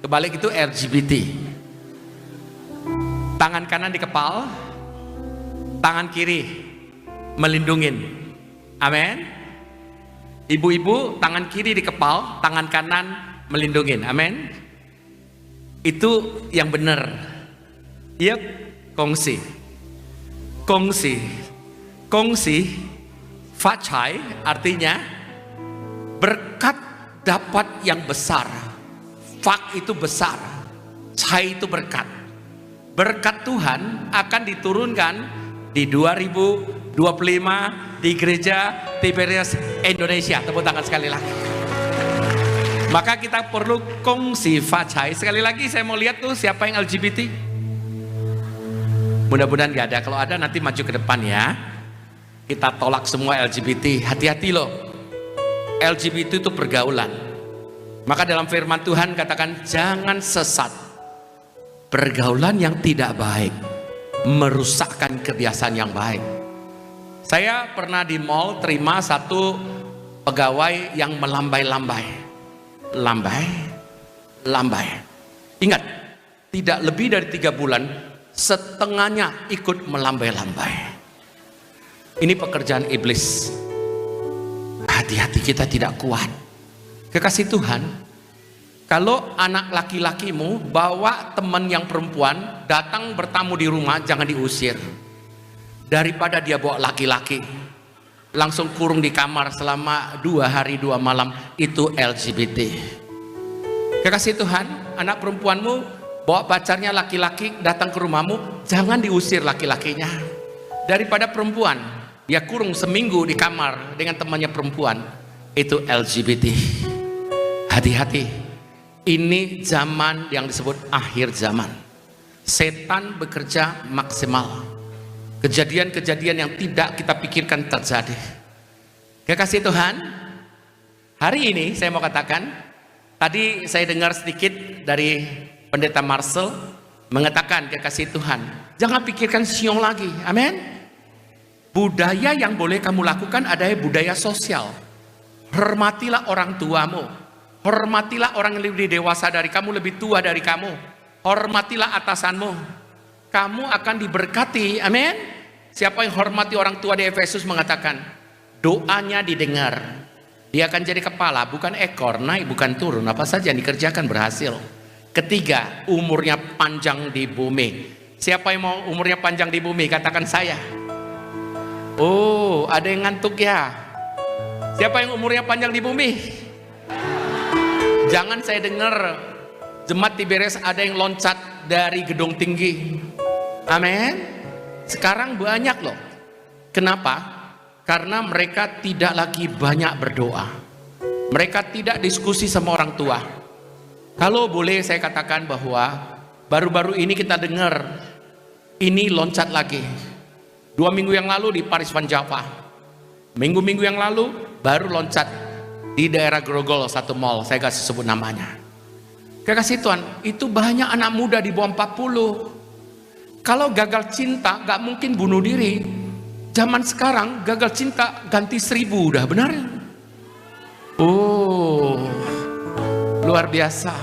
kebalik itu LGBT. Tangan kanan di kepal, tangan kiri melindungin. Amin. Ibu-ibu tangan kiri di kepal, tangan kanan melindungin. Amin. Itu yang benar. Yep, kongsi. Fachai artinya berkat dapat yang besar. Fak itu besar, cai itu berkat. Berkat Tuhan akan diturunkan di 2025 di Gereja Tiberias Indonesia. Tepuk tangan sekali lagi. Maka kita perlu kongsi fachai. Sekali lagi saya mau lihat tuh siapa yang LGBT. Mudah-mudahan gak ada. Kalau ada nanti maju ke depan ya. Kita tolak semua LGBT. Hati-hati loh. LGBT itu pergaulan. Maka dalam firman Tuhan katakan jangan sesat. Pergaulan yang tidak baik merusakkan kebiasaan yang baik. Saya pernah di mall terima satu pegawai yang melambai-lambai. Lambai. Ingat, tidak lebih dari 3 bulan setengahnya ikut melambai-lambai. Ini pekerjaan iblis. Hati-hati kita tidak kuat. Kekasih Tuhan, kalau anak laki-lakimu bawa teman yang perempuan datang bertamu di rumah, jangan diusir. Daripada dia bawa laki-laki langsung kurung di kamar selama 2 hari 2 malam, itu LGBT. Kekasih Tuhan, anak perempuanmu bawa pacarnya laki-laki datang ke rumahmu, jangan diusir laki-lakinya. Daripada perempuan dia kurung seminggu di kamar dengan temannya perempuan, itu LGBT. Hati-hati, ini zaman yang disebut akhir zaman. Setan bekerja maksimal. Kejadian-kejadian yang tidak kita pikirkan terjadi. Kekasih Tuhan, hari ini saya mau katakan, tadi saya dengar sedikit dari Pendeta Marcel mengatakan, kekasih Tuhan, jangan pikirkan siong lagi. Amin. Budaya yang boleh kamu lakukan adalah budaya sosial. Hormatilah orang tuamu. Hormatilah orang yang lebih dewasa dari kamu, lebih tua dari kamu. Hormatilah atasanmu. Kamu akan diberkati. Amin. Siapa yang hormati orang tua di Efesus mengatakan, doanya didengar. Dia akan jadi kepala, bukan ekor, naik bukan turun. Apa saja yang dikerjakan berhasil. Ketiga, umurnya panjang di bumi. Siapa yang mau umurnya panjang di bumi? Katakan saya. Oh, ada yang ngantuk ya. Siapa yang umurnya panjang di bumi? Jangan saya dengar jemaat Tiberias ada yang loncat dari gedung tinggi. Amin. Sekarang banyak loh. Kenapa? Karena mereka tidak lagi banyak berdoa. Mereka tidak diskusi sama orang tua. Kalau boleh saya katakan bahwa baru-baru ini kita dengar ini loncat lagi. 2 minggu yang lalu di Paris Van Java. Minggu-minggu yang lalu baru loncat di daerah Grogol, satu mall, saya gak sebut namanya. Kekasih Tuhan, itu banyak anak muda di bawah 40. Kalau gagal cinta gak mungkin bunuh diri. Zaman sekarang gagal cinta ganti 1000, udah benar. Oh, luar biasa.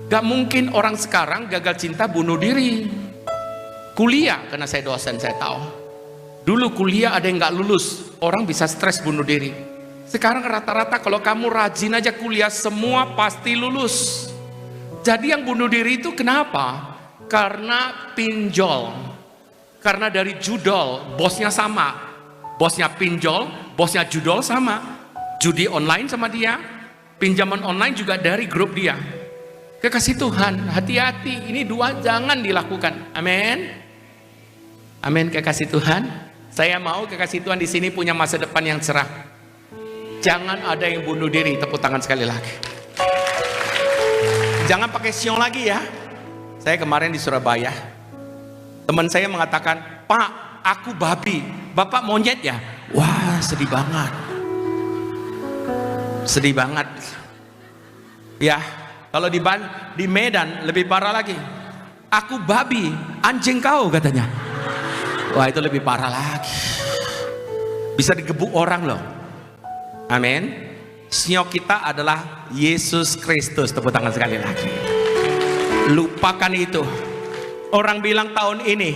Gak mungkin orang sekarang gagal cinta bunuh diri. Kuliah, karena saya dosen saya tahu. Dulu kuliah ada yang gak lulus, orang bisa stres bunuh diri. Sekarang rata-rata kalau kamu rajin aja kuliah, semua pasti lulus. Jadi yang bunuh diri itu kenapa? Karena pinjol. Karena dari judol, bosnya sama. Bosnya pinjol, bosnya judol sama. Judi online sama dia, pinjaman online juga dari grup dia. Kekasih Tuhan, hati-hati, ini dua jangan dilakukan. Amin. Amin, kekasih Tuhan. Saya mau kekasih Tuhan di sini punya masa depan yang cerah. Jangan ada yang bunuh diri. Tepuk tangan sekali lagi. Jangan pakai siong lagi ya. Saya kemarin di Surabaya, teman saya mengatakan, "Pak, aku babi, Bapak monyet ya?" Wah, sedih banget. Sedih banget. Ya, kalau di Medan lebih parah lagi. "Aku babi, anjing kau," katanya. Wah, itu lebih parah lagi. Bisa digebuk orang loh. Amin. Siok kita adalah Yesus Kristus. Tepuk tangan sekali lagi. Lupakan itu. Orang bilang tahun ini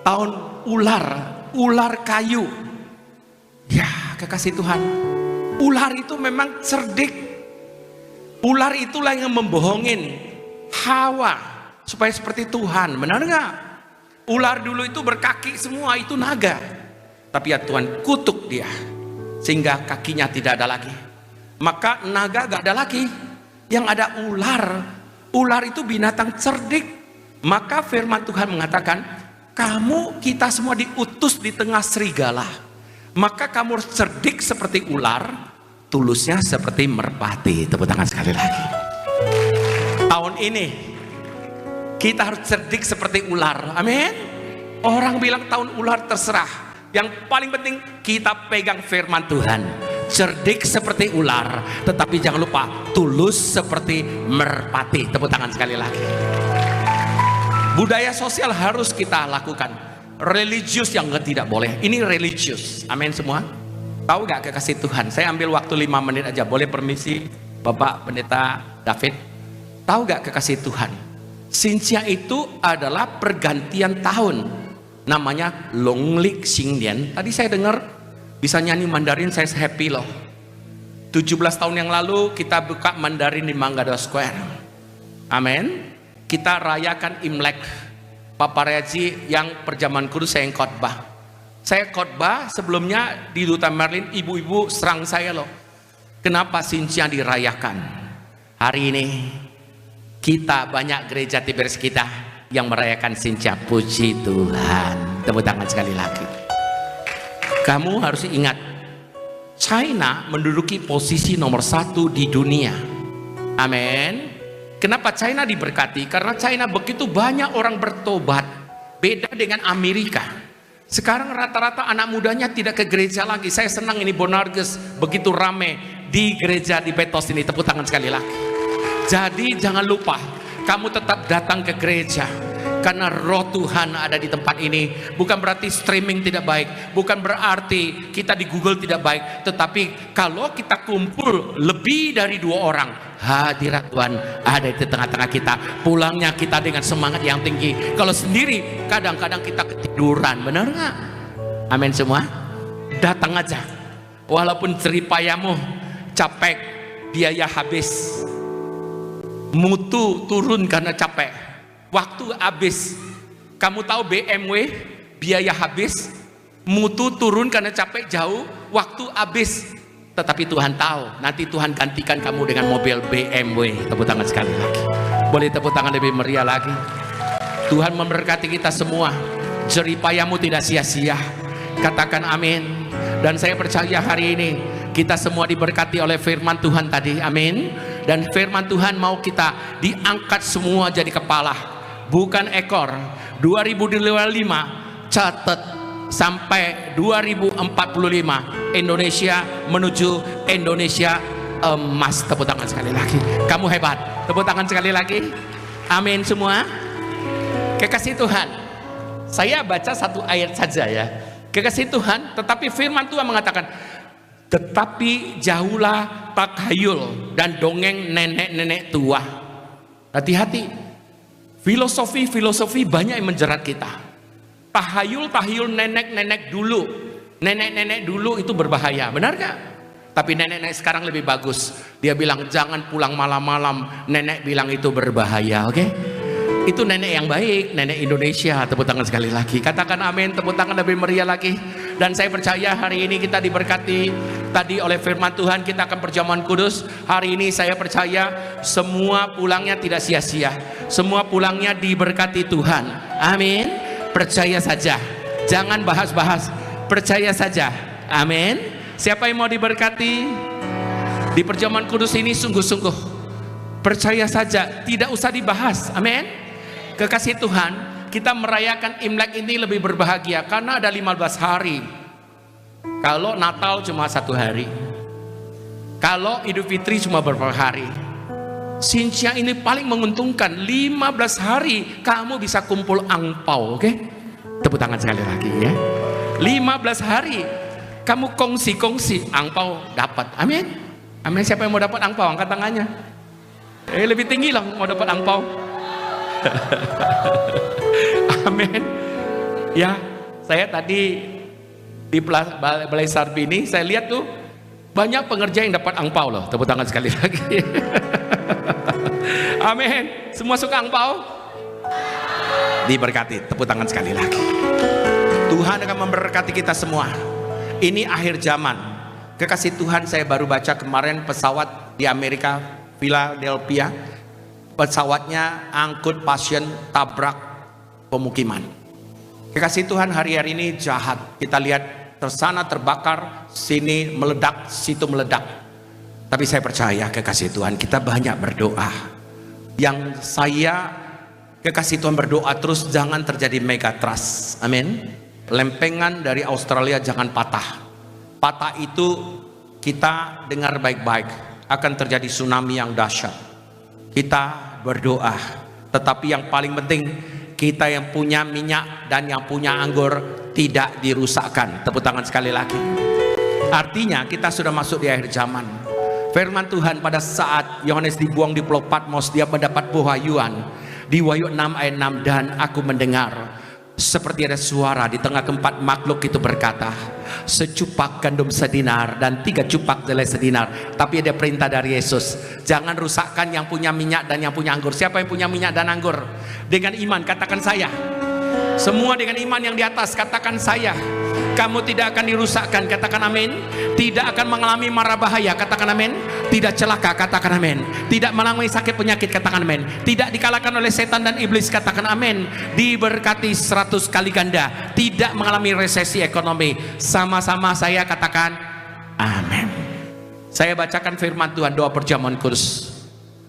tahun ular kayu. Ya, kekasih Tuhan, ular itu memang cerdik. Ular itulah yang membohongin Hawa supaya seperti Tuhan. Benar nggak? Ular dulu itu berkaki semua, itu naga. Tapi ya Tuhan kutuk dia sehingga kakinya tidak ada lagi. Maka naga gak ada lagi. Yang ada ular. Ular itu binatang cerdik. Maka firman Tuhan mengatakan, kita semua diutus di tengah serigala. Maka kamu harus cerdik seperti ular, tulusnya seperti merpati. Tepuk tangan sekali lagi. Tahun ini kita harus cerdik seperti ular. Amin. Orang bilang tahun ular, terserah. Yang paling penting kita pegang firman Tuhan. Cerdik seperti ular, tetapi jangan lupa tulus seperti merpati. Tepuk tangan sekali lagi. Budaya sosial harus kita lakukan. Religius yang tidak boleh. Ini religius. Amin semua. Tahu gak kekasih Tuhan? Saya ambil waktu 5 menit aja. Boleh permisi Bapak Pendeta David? Tahu gak kekasih Tuhan? Xinjia itu adalah pergantian tahun. Namanya Longlik Xingnian. Tadi saya dengar bisa nyanyi Mandarin, saya happy loh. 17 tahun yang lalu kita buka Mandarin di Manggada Square. Amin. Kita rayakan Imlek. Pak Paryaji yang perjamuan kudus, saya yang khotbah. Saya khotbah sebelumnya di Duta Merlin, ibu-ibu serang saya loh. Kenapa Xinjia dirayakan? Hari ini kita banyak gereja Tiberias kita yang merayakan Xinjia. Puji Tuhan. Tepuk tangan sekali lagi. Kamu harus ingat, China menduduki posisi nomor 1 di dunia. Amin. Kenapa China diberkati? Karena China begitu banyak orang bertobat. Beda dengan Amerika. Sekarang rata-rata anak mudanya tidak ke gereja lagi. Saya senang ini Bonarges begitu rame di gereja di Betos ini. Tepuk tangan sekali lagi. Jadi jangan lupa, kamu tetap datang ke gereja. Karena roh Tuhan ada di tempat ini. Bukan berarti streaming tidak baik. Bukan berarti kita di Google tidak baik. Tetapi kalau kita kumpul lebih dari 2 orang, hadirat Tuhan ada di tengah-tengah kita. Pulangnya kita dengan semangat yang tinggi. Kalau sendiri kadang-kadang kita ketiduran. Benar nggak? Amin semua. Datang aja. Walaupun jeripayamu capek, biaya habis, mutu turun karena capek, waktu habis. Kamu tahu BMW biaya habis, mutu turun karena capek jauh, waktu habis. Tetapi Tuhan tahu, nanti Tuhan gantikan kamu dengan mobil BMW. Tepuk tangan sekali lagi. Boleh tepuk tangan lebih meriah lagi. Tuhan memberkati kita semua. Jeripayamu tidak sia-sia. Katakan amin. Dan saya percaya hari ini kita semua diberkati oleh firman Tuhan tadi. Amin. Dan firman Tuhan mau kita diangkat semua jadi kepala, bukan ekor. 2025 catat sampai 2045 Indonesia menuju Indonesia emas. Tepuk tangan sekali lagi. Kamu hebat. Tepuk tangan sekali lagi. Amin semua. Kekasih Tuhan, saya baca satu ayat saja ya. Kekasih Tuhan, tetapi firman Tuhan mengatakan, tetapi jauhlah takhayul dan dongeng nenek-nenek tua. Hati-hati. Filosofi banyak yang menjerat kita. Tahayul nenek-nenek dulu. Nenek-nenek dulu itu berbahaya. Benar gak? Tapi nenek-nenek sekarang lebih bagus. Dia bilang jangan pulang malam-malam. Nenek bilang itu berbahaya, oke? Itu nenek yang baik, nenek Indonesia. Tepuk tangan sekali lagi. Katakan amin, tepuk tangan lebih meriah lagi. Dan saya percaya hari ini kita diberkati tadi oleh firman Tuhan, kita akan perjamuan kudus. Hari ini saya percaya semua pulangnya tidak sia-sia. Semua pulangnya diberkati Tuhan. Amin. Percaya saja. Jangan bahas-bahas. Percaya saja. Amin. Siapa yang mau diberkati di perjamuan kudus ini sungguh-sungguh? Percaya saja, tidak usah dibahas. Amin. Kekasih Tuhan, kita merayakan Imlek ini lebih berbahagia karena ada 15 hari. Kalau Natal cuma 1 hari, kalau Idul Fitri cuma beberapa hari. Sinsia ini paling menguntungkan. 15 hari kamu bisa kumpul angpau, oke? Tepuk tangan sekali lagi ya. 15 hari kamu kongsi-kongsi, angpau dapat. Amin. Amin. Siapa yang mau dapat angpau? Angkat tangannya. Lebih tinggi lah mau dapat angpau. Amin. Ya, saya tadi di Balai Sarbini, saya lihat tuh banyak pengerja yang dapat angpau loh. Tepuk tangan sekali lagi. Amin. Semua suka angpau? Diberkati. Tepuk tangan sekali lagi. Tuhan akan memberkati kita semua. Ini akhir zaman. Kekasih Tuhan, saya baru baca kemarin pesawat di Amerika, Philadelphia. Pesawatnya angkut pasien tabrak pemukiman. Kekasih Tuhan, hari-hari ini jahat. Kita lihat tersana terbakar, sini meledak, situ meledak. Tapi saya percaya kekasih Tuhan, kita banyak berdoa. Yang saya kekasih Tuhan berdoa terus, jangan terjadi megatrust. Amin. Lempengan dari Australia jangan patah. Patah itu kita dengar baik-baik, akan terjadi tsunami yang dahsyat. Kita berdoa, tetapi yang paling penting kita yang punya minyak dan yang punya anggur tidak dirusakkan. Tepuk tangan sekali lagi. Artinya kita sudah masuk di akhir zaman. Firman Tuhan pada saat Yohanes dibuang di Pulau Patmos, dia mendapat pewahyuan di Wahyu 6 ayat 6, dan aku mendengar seperti ada suara di tengah keempat makhluk itu berkata, secupak gandum sedinar dan 3 cupak jelai sedinar. Tapi ada perintah dari Yesus, jangan rusakkan yang punya minyak dan yang punya anggur. Siapa yang punya minyak dan anggur? Dengan iman katakan saya. Semua dengan iman yang di atas katakan saya. Kamu tidak akan dirusakkan, katakan amin. Tidak akan mengalami mara bahaya, katakan amin. Tidak celaka, katakan amin. Tidak mengalami sakit penyakit, katakan amin. Tidak dikalahkan oleh setan dan iblis, katakan amin. Diberkati 100 kali ganda. Tidak mengalami resesi ekonomi. Sama-sama saya katakan amin. Saya bacakan firman Tuhan, doa perjamuan kudus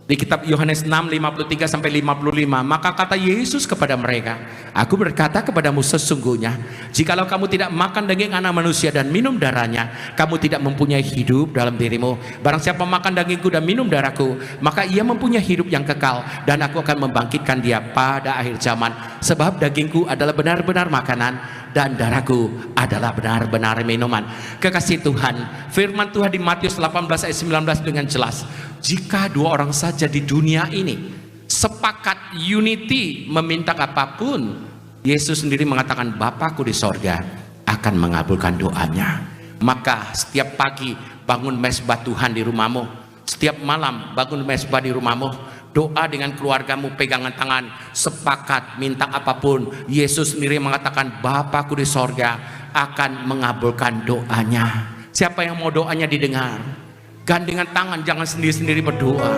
di kitab Yohanes 6, 53 sampai 55. Maka kata Yesus kepada mereka, aku berkata kepadamu sesungguhnya, jikalau kamu tidak makan daging anak manusia dan minum darahnya, kamu tidak mempunyai hidup dalam dirimu. Barang siapa makan dagingku dan minum darahku, maka ia mempunyai hidup yang kekal, dan aku akan membangkitkan dia pada akhir zaman. Sebab dagingku adalah benar-benar makanan, dan darahku adalah benar-benar minuman. Kekasih Tuhan, firman Tuhan di Matius 18 ayat 19 dengan jelas, jika 2 orang saja di dunia ini sepakat unity meminta apapun, Yesus sendiri mengatakan Bapakku di sorga akan mengabulkan doanya. Maka setiap pagi bangun mezbah Tuhan di rumahmu, setiap malam bangun mezbah di rumahmu, doa dengan keluargamu, pegangan tangan, sepakat minta apapun. Yesus sendiri mengatakan Bapakku di sorga akan mengabulkan doanya. Siapa yang mau doanya didengar? Gandengan tangan, jangan sendiri-sendiri berdoa.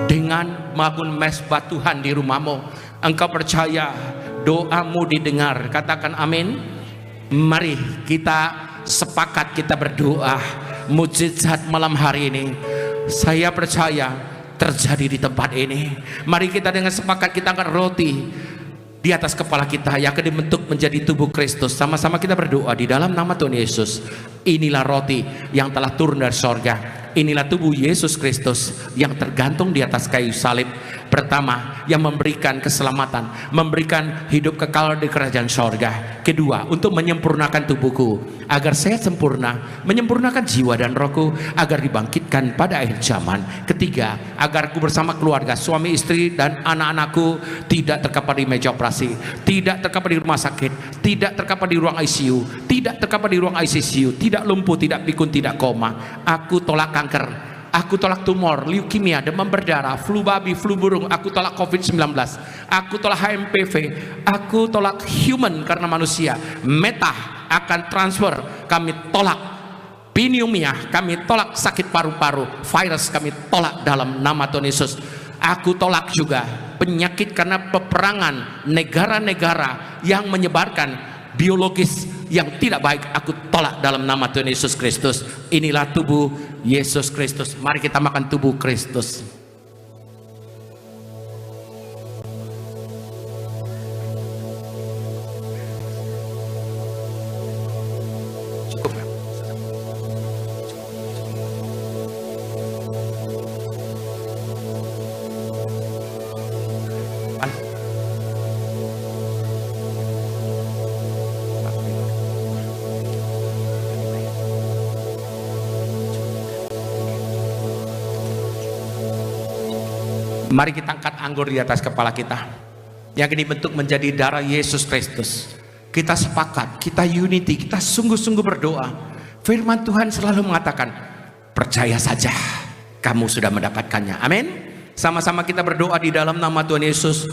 Dengan bangun mezbah Tuhan di rumahmu, engkau percaya doamu didengar, katakan amin. Mari kita sepakat, kita berdoa. Mujizat malam hari ini saya percaya terjadi di tempat ini. Mari kita dengan sepakat, kita angkat roti di atas kepala kita yang akan dibentuk menjadi tubuh Kristus. Sama-sama kita berdoa di dalam nama Tuhan Yesus. Inilah roti yang telah turun dari sorga. inilah tubuh Yesus Kristus yang tergantung di atas kayu salib. Pertama, yang memberikan keselamatan, memberikan hidup kekal di kerajaan sorga. Kedua, untuk menyempurnakan tubuhku agar saya sempurna, menyempurnakan jiwa dan rohku agar dibangkitkan pada akhir zaman. Ketiga, agar aku bersama keluarga, suami istri dan anak-anakku tidak terkapar di meja operasi, tidak terkapar di rumah sakit, tidak terkapar di ruang ICU, tidak terkapar di ruang ICCU, tidak lumpuh, tidak pikun, tidak koma. Aku tolak kanker, aku tolak tumor, leukemia, demam berdarah, flu babi, flu burung, aku tolak COVID-19, aku tolak HMPV, aku tolak human karena manusia, meta akan transfer, kami tolak pneumonia, kami tolak sakit paru-paru, virus kami tolak dalam nama Tuhan Yesus. Aku tolak juga penyakit karena peperangan negara-negara yang menyebarkan biologis yang tidak baik, aku tolak dalam nama Tuhan Yesus Kristus. Inilah tubuh Yesus Kristus. Mari kita makan tubuh Kristus. Cukup ya? Mari kita angkat anggur di atas kepala kita yang dibentuk menjadi darah Yesus Kristus. Kita sepakat, kita unity, kita sungguh-sungguh berdoa. Firman Tuhan selalu mengatakan, percaya saja kamu sudah mendapatkannya. Amin. Sama-sama kita berdoa di dalam nama Tuhan Yesus.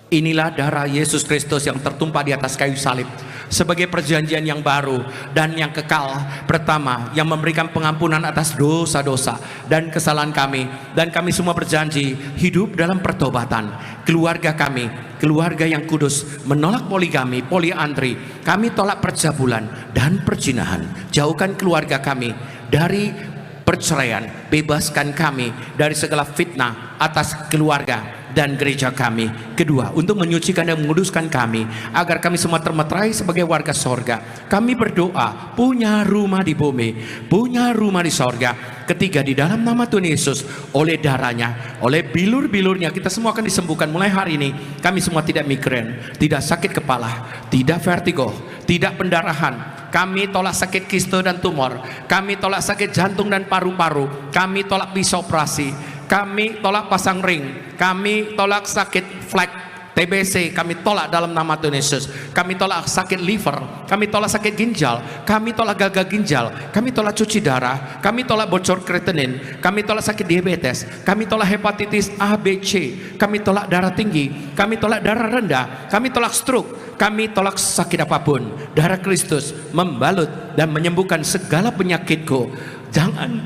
Inilah darah Yesus Kristus yang tertumpah di atas kayu salib sebagai perjanjian yang baru dan yang kekal. Pertama, yang memberikan pengampunan atas dosa-dosa dan kesalahan kami, dan kami semua berjanji hidup dalam pertobatan. Keluarga kami, keluarga yang kudus, menolak poligami, poliandri. Kami tolak percabulan dan perzinahan. Jauhkan keluarga kami dari perceraian, bebaskan kami dari segala fitnah atas keluarga dan gereja kami. Kedua, untuk menyucikan dan menguduskan kami agar kami semua termeterai sebagai warga sorga. Kami berdoa punya rumah di bumi, punya rumah di sorga. Ketiga, di dalam nama Tuhan Yesus, oleh darahnya, oleh bilur-bilurnya, kita semua akan disembuhkan. Mulai hari ini kami semua tidak migrain, tidak sakit kepala, tidak vertigo, tidak pendarahan. Kami tolak sakit kiste dan tumor, kami tolak sakit jantung dan paru-paru, kami tolak pisau operasi, kami tolak pasang ring, kami tolak sakit flek, TBC, kami tolak dalam nama Tuhan Yesus. Kami tolak sakit liver, kami tolak sakit ginjal, kami tolak gagal ginjal, kami tolak cuci darah, kami tolak bocor kreatinin, kami tolak sakit diabetes, kami tolak hepatitis A, B, C, kami tolak darah tinggi, kami tolak darah rendah, kami tolak stroke, kami tolak sakit apapun. Darah Kristus membalut dan menyembuhkan segala penyakitku. Jangan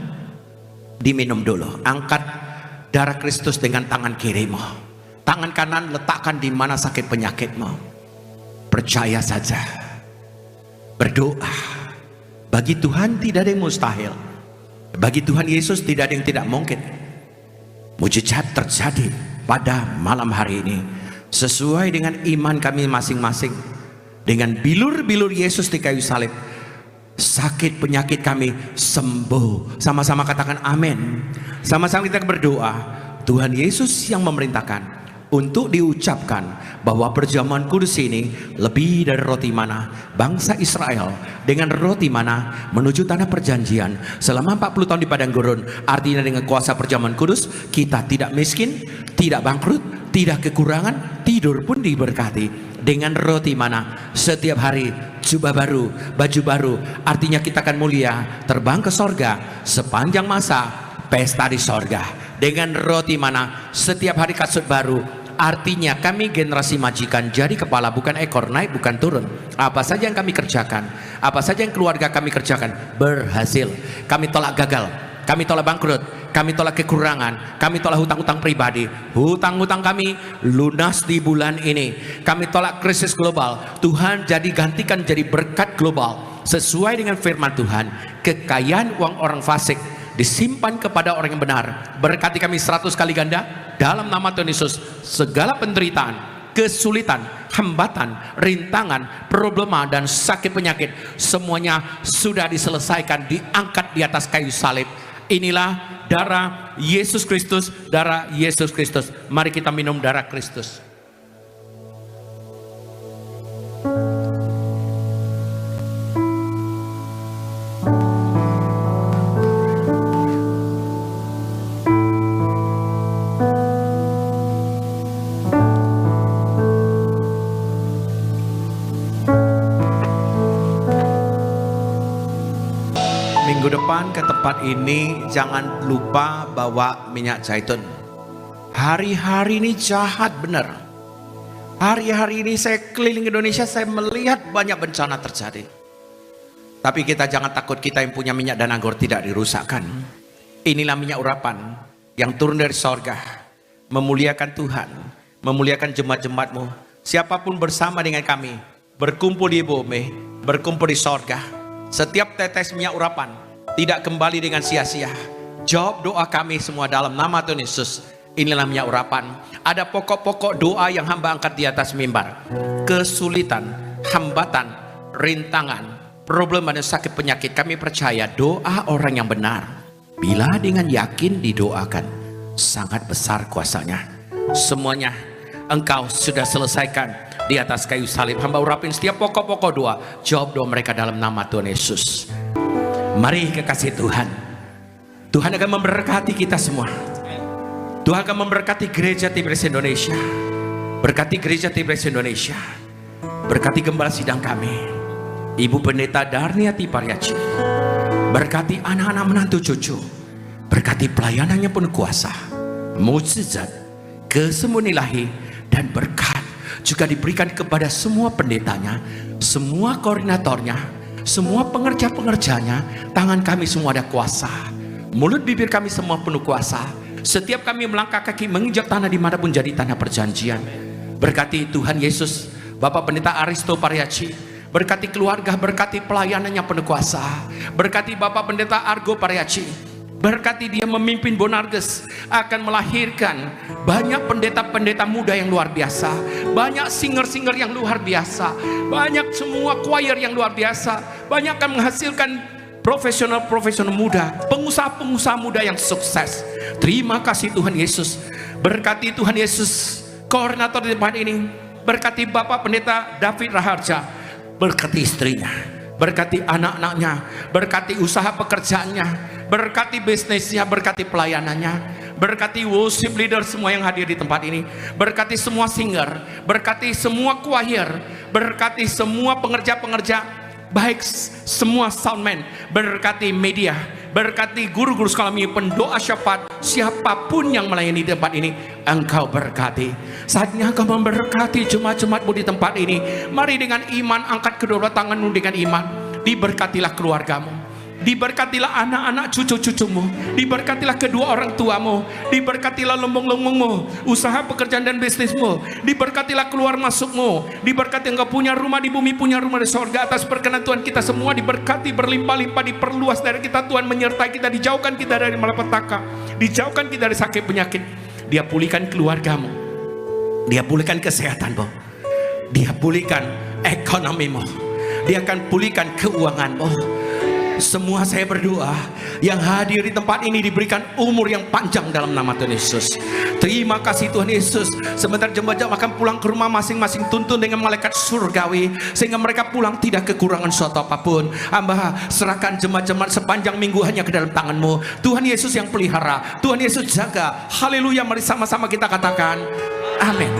diminum dulu. Angkat darah Kristus dengan tangan kirimu, tangan kanan letakkan di mana sakit penyakitmu. Percaya saja, berdoa. Bagi Tuhan tidak ada yang mustahil, bagi Tuhan Yesus tidak ada yang tidak mungkin. Mujizat terjadi pada malam hari ini sesuai dengan iman kami masing-masing. Dengan bilur-bilur Yesus di kayu salib, sakit penyakit kami sembuh. Sama-sama katakan amin. Sama-sama kita berdoa. Tuhan Yesus yang memerintahkan untuk diucapkan bahwa perjamuan kudus ini lebih dari roti mana. Bangsa Israel dengan roti mana menuju tanah perjanjian selama 40 tahun di padang gurun. Artinya dengan kuasa perjamuan kudus kita tidak miskin, tidak bangkrut, tidak kekurangan, tidur pun diberkati. Dengan roti mana setiap hari jubah baru, baju baru. Artinya kita akan mulia, terbang ke sorga sepanjang masa pesta di sorga. Dengan roti mana setiap hari kasut baru. Artinya kami generasi majikan, jadi kepala bukan ekor, naik bukan turun. Apa saja yang kami kerjakan, apa saja yang keluarga kami kerjakan berhasil. Kami tolak gagal, kami tolak bangkrut, kami tolak kekurangan, kami tolak hutang-hutang pribadi. Hutang-hutang kami lunas di bulan ini. Kami tolak krisis global. Tuhan jadi gantikan jadi berkat global sesuai dengan firman Tuhan. Kekayaan uang orang fasik disimpan kepada orang yang benar. Berkati kami 100 kali ganda dalam nama Tuhan Yesus. Segala penderitaan, kesulitan, hambatan, rintangan, problema dan sakit penyakit semuanya sudah diselesaikan, diangkat di atas kayu salib. Inilah darah Yesus Kristus, darah Yesus Kristus. Mari kita minum darah Kristus. Minggu depan ke tempat ini jangan lupa bawa minyak zaitun. Hari-hari ini jahat benar. Hari-hari ini saya keliling Indonesia, saya melihat banyak bencana terjadi. Tapi kita jangan takut, kita yang punya minyak dan anggur tidak dirusakkan. Inilah minyak urapan yang turun dari sorga, memuliakan Tuhan, memuliakan jemaat-jemaatmu. Siapapun bersama dengan kami, berkumpul di bumi, berkumpul di sorga. Setiap tetes minyak urapan tidak kembali dengan sia-sia. Jawab doa kami semua dalam nama Tuhan Yesus. Inilah minyak urapan. Ada pokok-pokok doa yang hamba angkat di atas mimbar. Kesulitan, hambatan, rintangan, problem dan sakit penyakit. Kami percaya doa orang yang benar, bila dengan yakin didoakan, sangat besar kuasanya. Semuanya Engkau sudah selesaikan di atas kayu salib. Hamba urapin setiap pokok-pokok doa. Jawab doa mereka dalam nama Tuhan Yesus. Mari kekasih Tuhan. Tuhan akan memberkati kita semua. Tuhan akan memberkati gereja Tiberias Indonesia. Berkati gereja Tiberias Indonesia. Berkati gembala sidang kami, Ibu Pendeta Darniati Pariaci. Berkati anak-anak menantu cucu. Berkati pelayanannya penuh kuasa, mukjizat, kesembuhan ilahi, dan berkat juga diberikan kepada semua pendetanya, semua koordinatornya, semua pengerja-pengerjanya. Tangan kami semua ada kuasa, mulut bibir kami semua penuh kuasa. Setiap kami melangkah kaki menginjak tanah dimanapun jadi tanah perjanjian. Berkati Tuhan Yesus Bapak Pendeta Aristo Pariaci. Berkati keluarga, berkati pelayanannya penuh kuasa. Berkati Bapak Pendeta Argo Pariaci. Berkati dia memimpin Bonarges, akan melahirkan banyak pendeta-pendeta muda yang luar biasa, banyak singer-singer yang luar biasa, banyak semua choir yang luar biasa, banyak akan menghasilkan profesional-profesional muda, pengusaha-pengusaha muda yang sukses. Terima kasih Tuhan Yesus. Berkati Tuhan Yesus koordinator di tempat ini. Berkati Bapak Pendeta David Raharja. Berkati istrinya, berkati anak-anaknya, berkati usaha pekerjaannya, berkati bisnisnya, berkati pelayanannya, berkati worship leader semua yang hadir di tempat ini, berkati semua singer, berkati semua choir, berkati semua pengerja-pengerja, baik semua soundman, berkati media, berkati guru-guru sekolah minggu, pendoa syafaat, siapapun yang melayani di tempat ini, Engkau berkati. Saatnya Engkau memberkati jemaat-jemaatmu di tempat ini. Mari dengan iman, angkat kedua tanganmu dengan iman. Diberkatilah keluargamu, diberkatilah anak-anak cucu-cucumu, diberkatilah kedua orang tuamu, diberkatilah lumbung-lumbungmu, usaha pekerjaan dan bisnismu, diberkatilah keluar masukmu, diberkati engkau punya rumah di bumi, punya rumah di sorga. Atas perkenan Tuhan kita semua diberkati berlimpah-limpah, diperluas dari kita Tuhan, menyertai kita, dijauhkan kita dari malapetaka, dijauhkan kita dari sakit penyakit. Dia pulihkan keluargamu, dia pulihkan kesehatanmu, dia pulihkan ekonomimu, dia akan pulihkan keuanganmu. Semua saya berdoa yang hadir di tempat ini diberikan umur yang panjang dalam nama Tuhan Yesus. Terima kasih Tuhan Yesus. Sebentar jemaat akan pulang ke rumah masing-masing, tuntun dengan malaikat surgawi, sehingga mereka pulang tidak kekurangan suatu apapun. Hamba serahkan jemaat-jemaat sepanjang minggu hanya ke dalam tangan-Mu. Tuhan Yesus yang pelihara, Tuhan Yesus jaga. Haleluya. Mari sama-sama kita katakan amin.